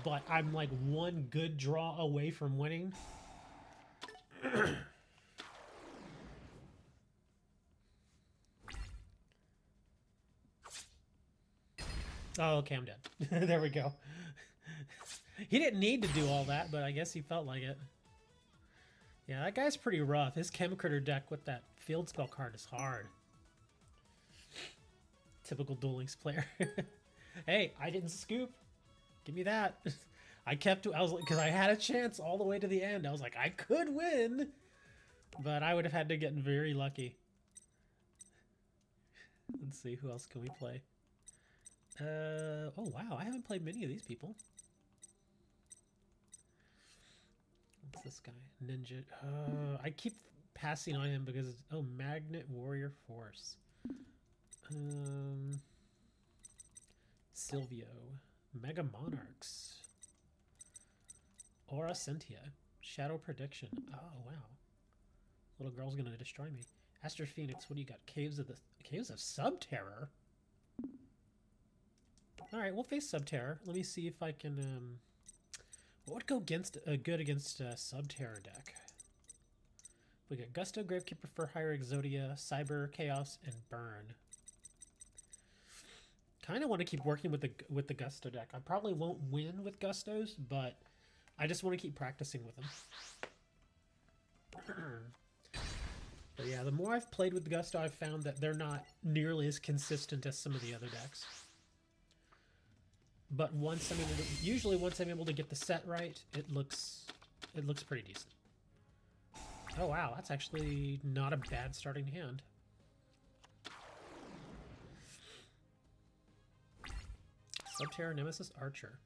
but I'm like one good draw away from winning. Oh, okay, I'm dead. There we go. He didn't need to do all that, but I guess he felt like it. Yeah, that guy's pretty rough. His Chem Critter deck with that field spell card is hard. Typical Duel Links player. Hey, I didn't scoop. Give me that. I was like, because I had a chance all the way to the end. I was like, I could win, but I would have had to get very lucky. Let's see, who else can we play? Oh wow, I haven't played many of these people. What's this guy? Ninja. I keep passing on him because it's, oh, Magnet Warrior Force. Silvio. Mega Monarchs. Aura Sentia. Shadow Prediction. Oh wow. Little girl's gonna destroy me. Astro Phoenix, what do you got? Caves of Subterror. Alright, we'll face Subterror. Let me see if I can what would go against good against a Subterror deck? We got Gusto, Gravekeeper, Furhire, Exodia, Cyber, Chaos, and Burn. Kind of want to keep working with the Gusto deck. I probably won't win with Gustos, but I just want to keep practicing with them. But yeah, the more I've played with the Gusto, I've found that they're not nearly as consistent as some of the other decks. But usually once I'm able to get the set right, it looks pretty decent. Oh wow, that's actually not a bad starting hand. Subterra Nemesis Archer.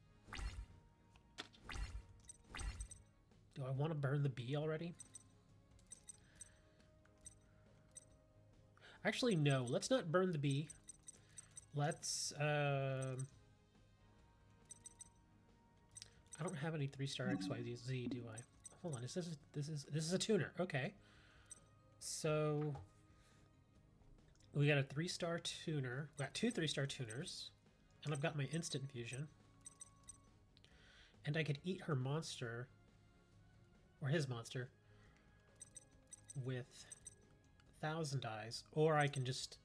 Do I want to burn the bee already? Actually, no. Let's not burn the bee. Let's... I don't have any 3-star XYZ, do I? Hold on. This is a tuner. Okay. So we got a 3-star tuner. We got 2 3-star tuners, and I've got my instant fusion. And I could eat her monster, or his monster, with 1,000 eyes, or I can just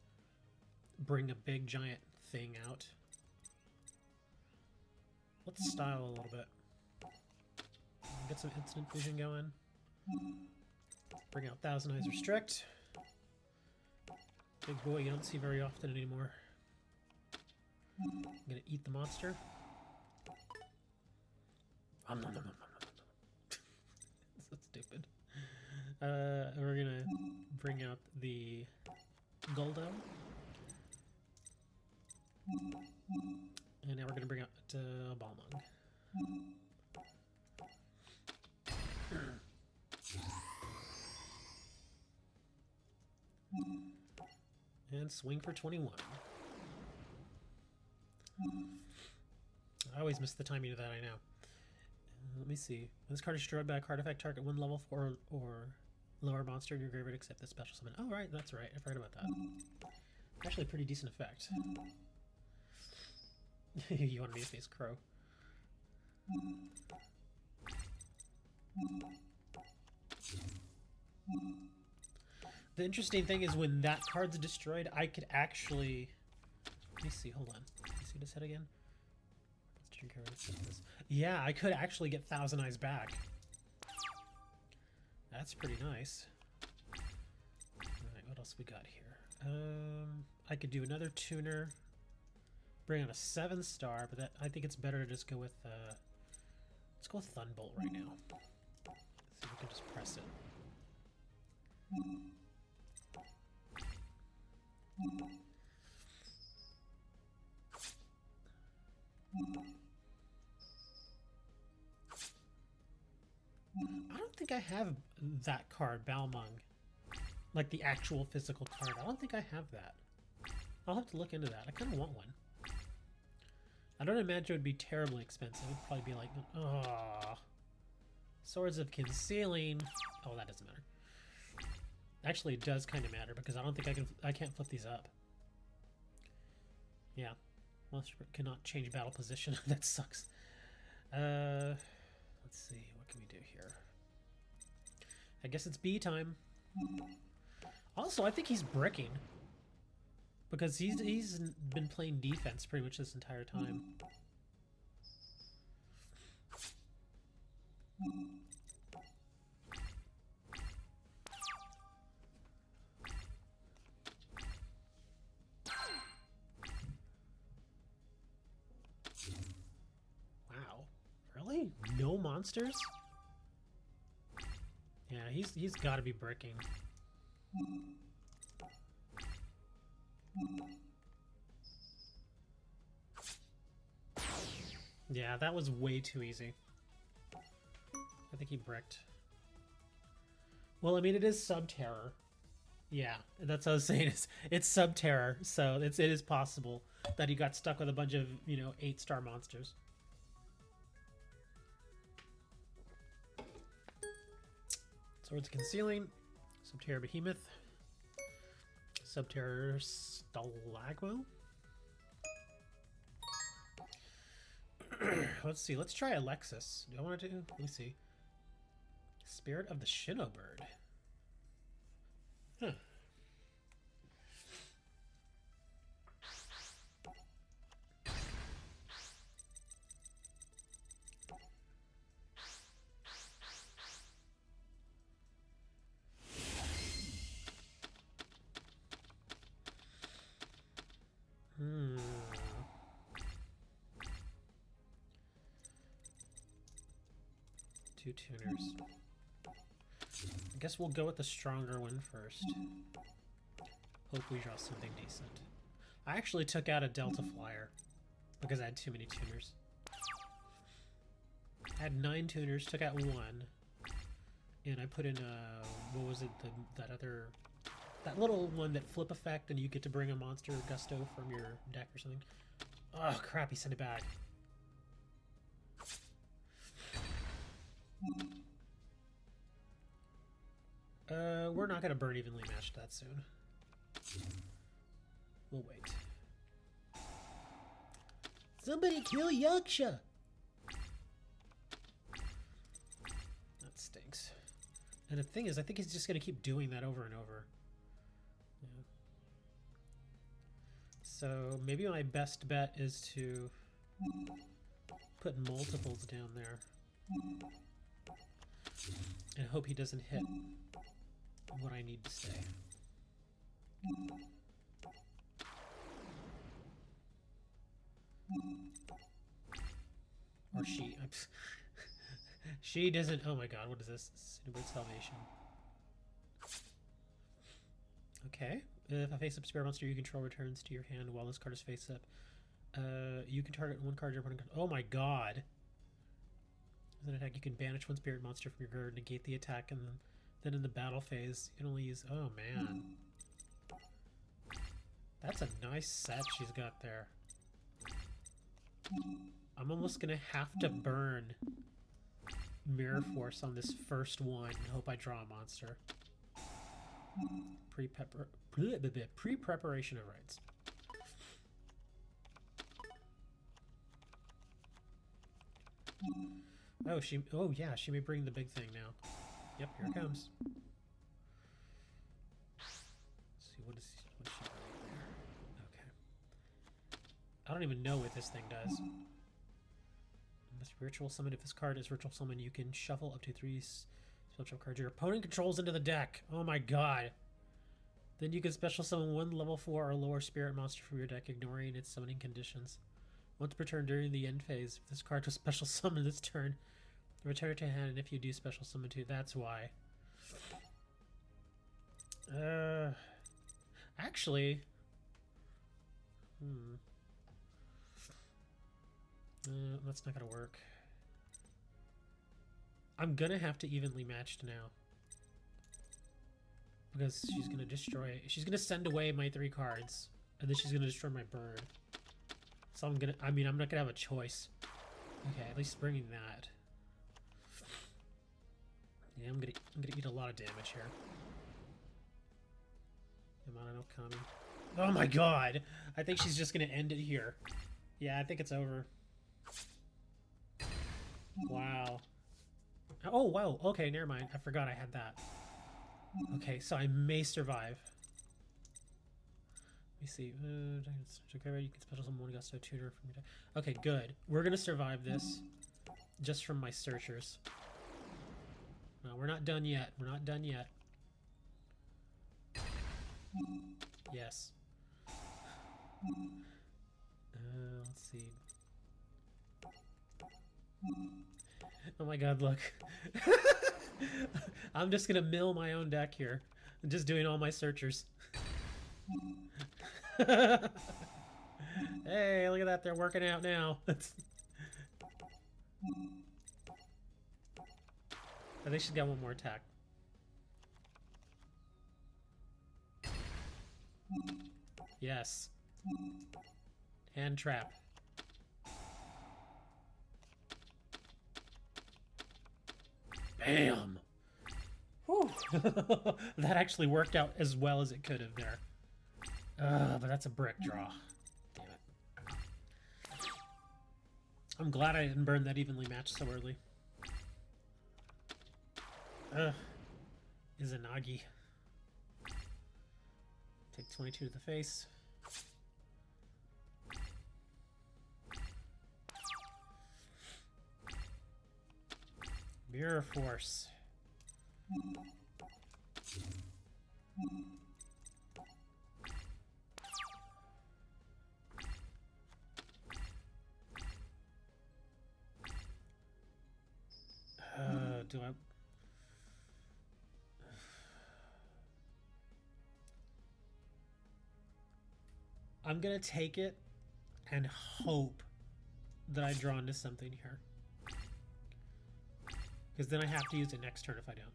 bring a big giant thing out. Let's style a little bit. Get some instant fusion going. Bring out 1,000 eyes restrict. Big boy you don't see very often anymore. I'm gonna eat the monster. Nom, nom, nom, nom, nom, nom. So stupid. We're gonna bring out the Goldo. And now we're gonna bring out Balmung. And swing for 21. I always miss the timing of that, I know. Let me see. When this card is destroyed by a card effect, target 1 level 4 or lower monster in your graveyard except the special summon. Oh, right, that's right. I forgot about that. Actually, a pretty decent effect. You wanted me to face Crow. The interesting thing is when that card's destroyed, I could actually... Let me see, hold on. Let me see this head again. Yeah, I could actually get 1,000 eyes back. That's pretty nice. Alright, what else we got here? I could do another tuner. Bring on a 7-star, but that I think it's better to just go with let's go with Thunbolt right now. Let's see if we can just press it. I don't think I have that card, Balmung. Like the actual physical card. I don't think I have that. I'll have to look into that. I kind of want one. I don't imagine it would be terribly expensive. It'd probably be like, oh, Swords of Concealing. Oh, that doesn't matter. Actually, it does kind of matter because I don't think I can't flip these up. Yeah, monster cannot change battle position. That sucks. Let's see, what can we do here? I guess it's B time. Also, I think he's bricking. Because he's been playing defense pretty much this entire time. Wow. Really? No monsters? Yeah, he's got to be bricking. Yeah, that was way too easy. I think he bricked. Well, I mean, it is Subterror. Yeah, that's what I was saying. It's Subterror, so it is possible that he got stuck with a bunch of, 8-star monsters. Swords of Concealing, Subterror Behemoth, Subterror Stalagmo. Let's see. Let's try Alexis. Do I want to do? Let me see. Spirit of the Shinobird. Huh. Two tuners. I guess we'll go with the stronger one first. Hope we draw something decent. I actually took out a Delta Flyer because I had too many tuners. I had 9 tuners, took out 1, and I put in what was it? That little one that flip effect, and you get to bring a monster gusto from your deck or something. Oh crap! He sent it back. We're not gonna burn evenly matched that soon. We'll wait. Somebody kill Yugioh! That stinks. And the thing is, I think he's just gonna keep doing that over and over. Yeah. So maybe my best bet is to put multiples down there. And hope he doesn't hit what I need to say. Or she. She doesn't. Oh my god, what is this? Cinderbird Salvation. Okay. If a face-up spirit monster you control returns to your hand while this card is face-up, you can target one card your opponent. Oh my god. As an attack, you can banish one spirit monster from your guard, negate the attack, and then in the battle phase, you can only use. Oh man. That's a nice set she's got there. I'm almost gonna have to burn Mirror Force on this first one and hope I draw a monster. Pre-preparation of rights. Oh, oh yeah, she may bring the big thing now. Yep, here it comes. Let's see, what is she bringing there? Okay. I don't even know what this thing does. Must ritual summon. If this card is ritual summon, you can shuffle up to 3 special cards your opponent controls into the deck. Oh my god. Then you can special summon 1 level 4 or lower spirit monster from your deck, ignoring its summoning conditions. Once per turn during the end phase, if this card was special summoned this turn, return it to hand, and if you do special summon 2, that's why. Actually... that's not gonna work. I'm gonna have to evenly matched now. Because she's gonna destroy... She's gonna send away my 3 cards. And then she's gonna destroy my bird. So I'm gonna... I mean, I'm not gonna have a choice. Okay, at least bringing that. Yeah, I'm gonna eat a lot of damage here. Yamano Kami. Oh my god! I think she's just gonna end it here. Yeah, I think it's over. Wow. Oh, wow. Okay, never mind. I forgot I had that. Okay, so I may survive. Let me see. You can special summon 1 gusto tutor from your deck. Okay, good. We're gonna survive this. Just from my searchers. No, we're not done yet. We're not done yet. Yes. Let's see. Oh my god, look. I'm just gonna mill my own deck here. I'm just doing all my searchers. Hey, look at that. They're working out now. I think she's got one more attack. Yes. Hand trap. Bam! Whew. That actually worked out as well as it could have there. But that's a brick draw. Damn it. I'm glad I didn't burn that evenly matched so early. Izanagi. Take 22 to the face. Mirror Force. Do I... I'm gonna take it and hope that I draw into something here. Because then I have to use it next turn if I don't.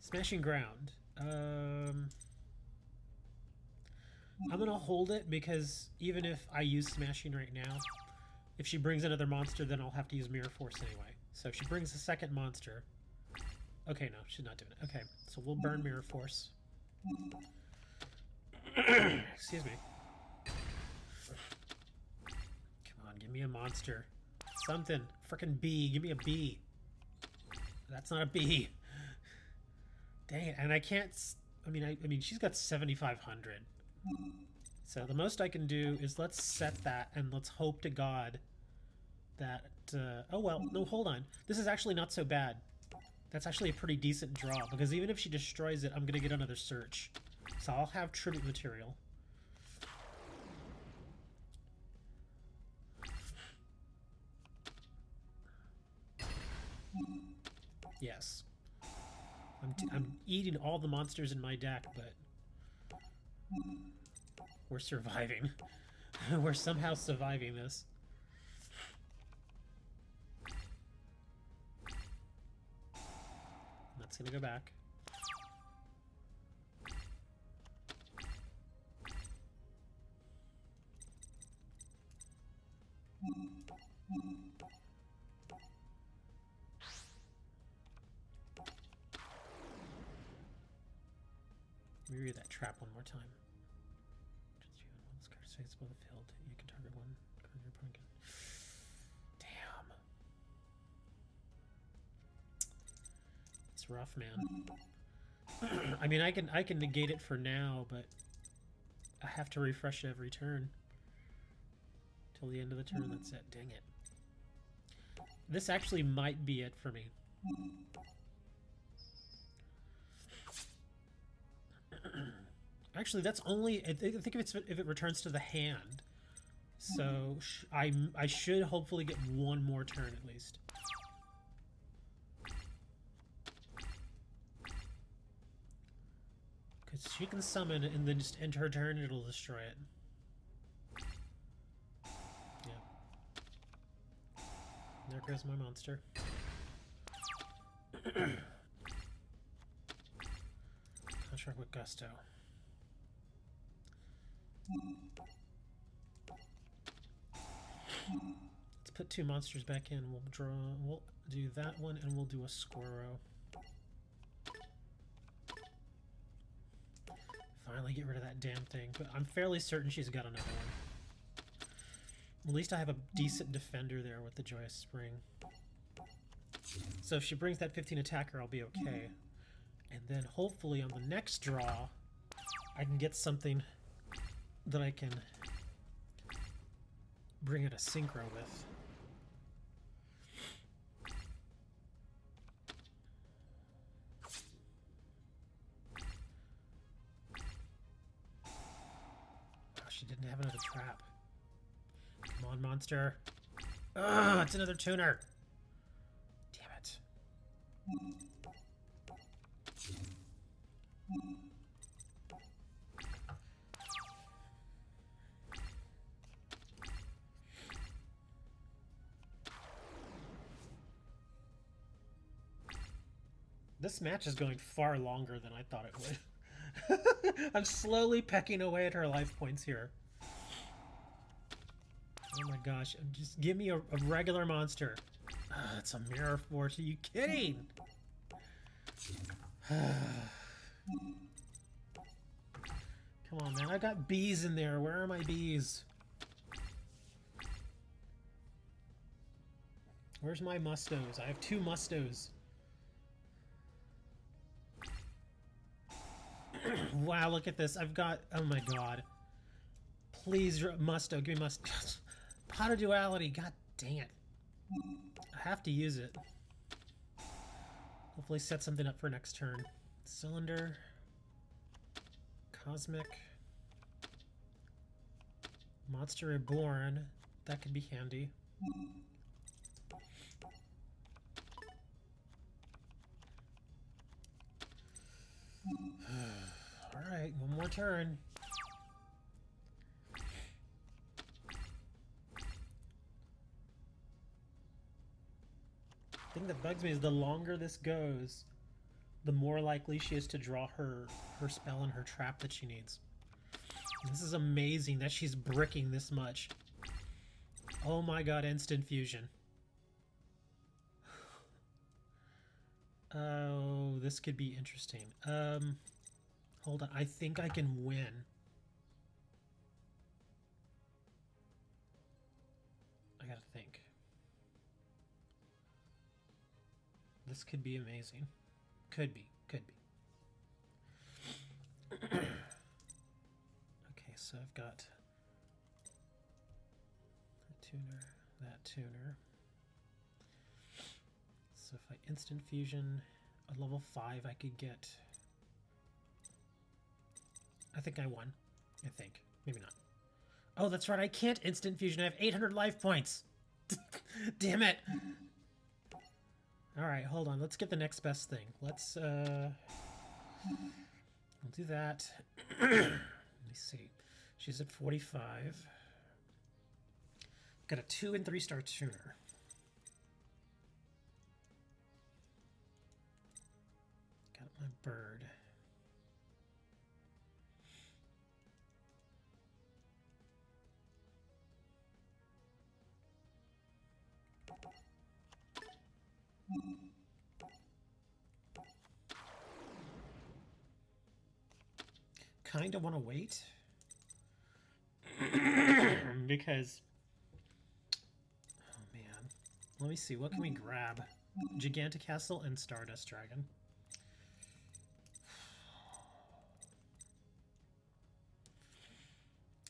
Smashing Ground. I'm going to hold it because even if I use Smashing right now, if she brings another monster, then I'll have to use Mirror Force anyway. So if she brings a second monster... Okay, no, she's not doing it. Okay, so we'll burn Mirror Force. Excuse me. Come on, give me a monster. Something. Frickin' bee. Give me a bee. That's not a bee. Dang it. And I can't... I mean, she's got 7,500. So the most I can do is let's set that and let's hope to God that... oh, well. No, hold on. This is actually not so bad. That's actually a pretty decent draw, because even if she destroys it, I'm going to get another search. So I'll have tribute material. Yes. I'm eating all the monsters in my deck, but we're surviving. We're somehow surviving this. That's gonna go back. Let me read that trap one more time. This card is facable the field. You can target one card your opponent can. Damn. It's rough, man. I mean, I can negate it for now, but I have to refresh it every turn. Till the end of the turn, that's it. Dang it. This actually might be it for me. Actually, that's only... I think if it returns to the hand. So I should hopefully get one more turn at least. Because she can summon it and then just enter her turn and it'll destroy it. Yeah. There goes my monster. Contract with Gusto. Let's put two monsters back in. We'll draw. We'll do that one, and we'll do a Squirrow. Finally, get rid of that damn thing. But I'm fairly certain she's got another one. At least I have a decent defender there with the Joyous Spring. So if she brings that 15 attacker, I'll be okay. And then hopefully on the next draw, I can get something that I can bring it a synchro with. Oh, she didn't have another trap. Come on, monster. Ugh, it's another tuner. Damn it. This match is going far longer than I thought it would. I'm slowly pecking away at her life points here. Oh my gosh, just give me a regular monster. It's a Mirror Force, are you kidding? Come on, man, I got bees in there. Where are my bees? Where's my mustos? I have two mustos. Wow, look at this. I've got... Oh my god. Please, musto. Give me musto. Pot of Duality. God dang it. I have to use it. Hopefully set something up for next turn. Cylinder. Cosmic. Monster Reborn. That could be handy. Alright, one more turn. thing that bugs me is the longer this goes, the more likely she is to draw her spell and her trap that she needs. This is amazing that she's bricking this much. Oh my god, instant fusion. Oh, this could be interesting. Hold on. I think I can win. I gotta think. This could be amazing. Could be. Could be. Okay, so I've got that tuner. So if I instant fusion a level 5, I could get... I think I won. I think. Maybe not. Oh, that's right. I can't instant fusion. I have 800 life points. Damn it. All right, hold on. Let's get the next best thing. Let's, we'll do that. Let me see. She's at 45. Got a 2 and 3 star tuner. Got my bird. Kind of want to wait because, oh man, let me see, what can we grab? Giganticastle and Stardust Dragon.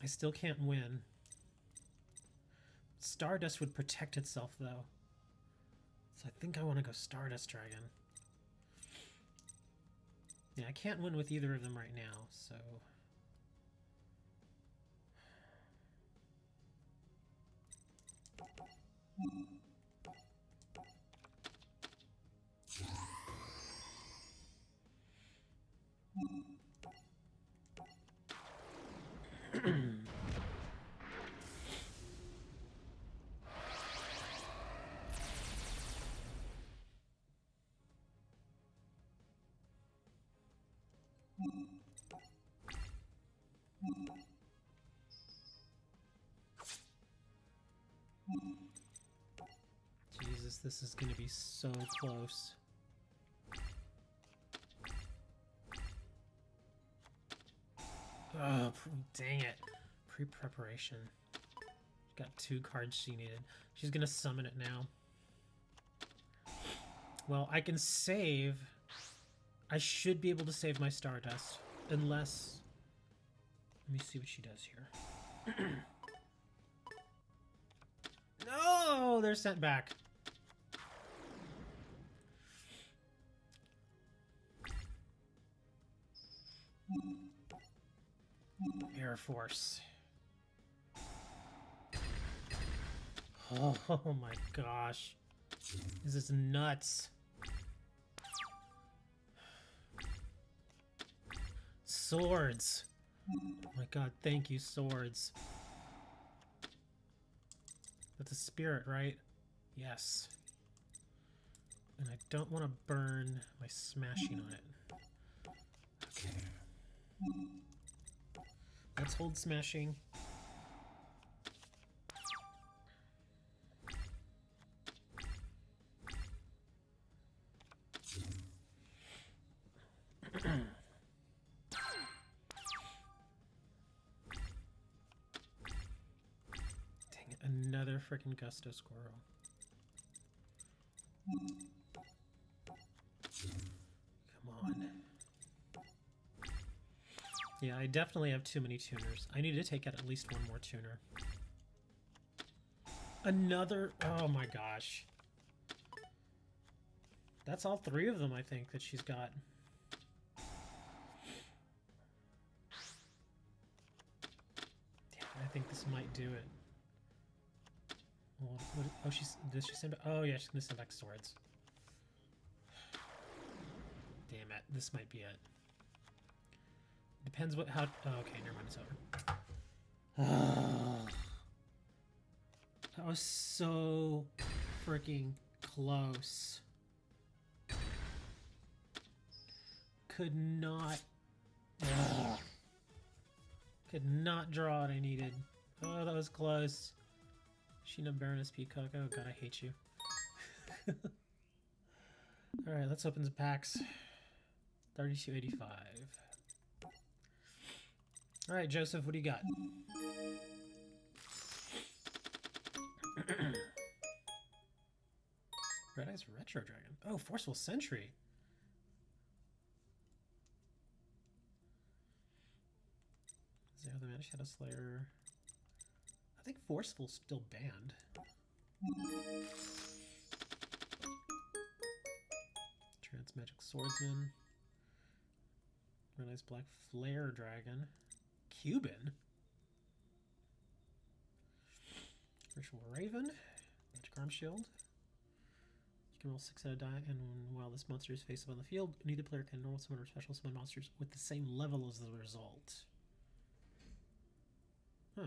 I still can't win. Stardust would protect itself though, so I think I want to go Stardust Dragon. Yeah, I can't win with either of them right now, so... Jesus, this is going to be so close. Oh, dang it. Pre-preparation. Got 2 cards she needed. She's going to summon it now. Well, I can save. I should be able to save my Stardust. Unless... Let me see what she does here. No! They're sent back. Air Force. Oh my gosh. This is nuts. Swords. Oh my god, thank you, swords. That's a spirit, right? Yes. And I don't want to burn my smashing on it. Okay. Let's hold smashing. Dang it, another freaking Gusto Squirrel. Come on. Yeah, I definitely have too many tuners. I need to take out at least one more tuner. Another... Oh my gosh. That's all 3 of them, I think, that she's got. Yeah, I think this might do it. Well, oh, does she send back? Oh yeah, she's gonna send back swords. Damn it, this might be it. Depends what, how, oh, okay, never mind, it's over. That was so freaking close. could not. Ugh. Could not draw what I needed. Oh, that was close. Sheena Baroness Peacock. Oh god, I hate you. Alright, let's open the packs. 32.85. Alright, Joseph, what do you got? Red Eyes Retro Dragon. Oh, Forceful Sentry. Zero the Mana Shadow Slayer. I think Forceful's still banned. Trance Magic Swordsman. Red Eyes Black Flare Dragon. Cuban. Ritual Raven. Magic Arm Shield. You can roll 6 out of die, and while this monster is face up on the field, neither player can normal summon or special summon monsters with the same level as the result. Huh.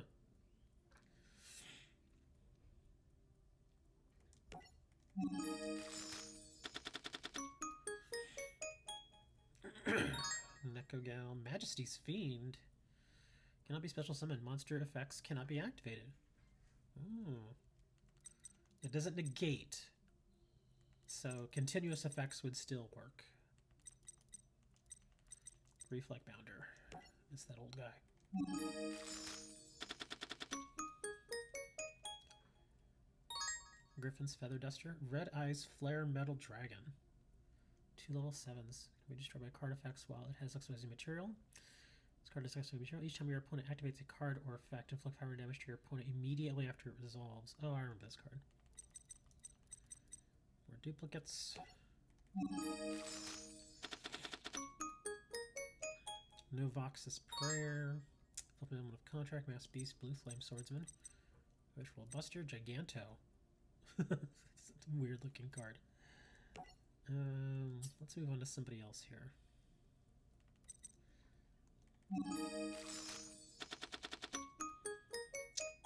Nekogal, Majesty's Fiend. Cannot be special summoned. Monster effects cannot be activated. Ooh. It doesn't negate. So continuous effects would still work. Reflect Bounder. It's that old guy. Griffin's Feather Duster. Red Eyes Flare Metal Dragon. 2 level 7s. Can be destroyed by card effects while it has XYZ material. This card is XYZ material. Each time your opponent activates a card or effect, inflict power damage to your opponent immediately after it resolves. Oh, I remember this card. More duplicates. Novox's Prayer. Flipping Element of Contract. Mass Beast. Blue Flame Swordsman. Ritual Buster. Giganto. It's a weird looking card. Let's move on to somebody else here.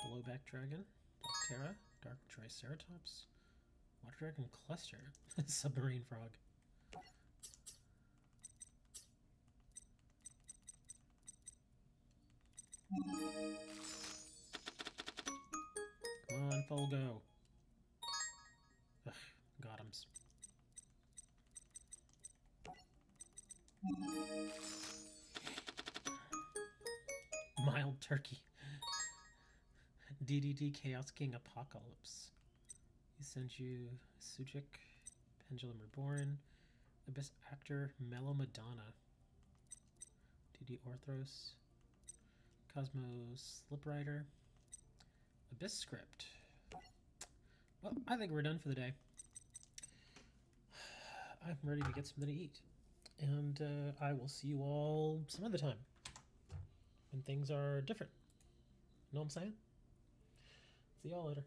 Blowback Dragon, Black Terra, Dark Triceratops, Water Dragon Cluster, Submarine Frog. Come on, Folgo. Ugh, Gotham's. Mild Turkey. DDD Chaos King Apocalypse. He sent you Sujic, Pendulum Reborn, Abyss Actor, Mellow Madonna, DD Orthros, Cosmo Sliprider, Abyss Script. Well, I think we're done for the day. I'm ready to get something to eat. And I will see you all some other time when things are different. You know what I'm saying? See y'all later.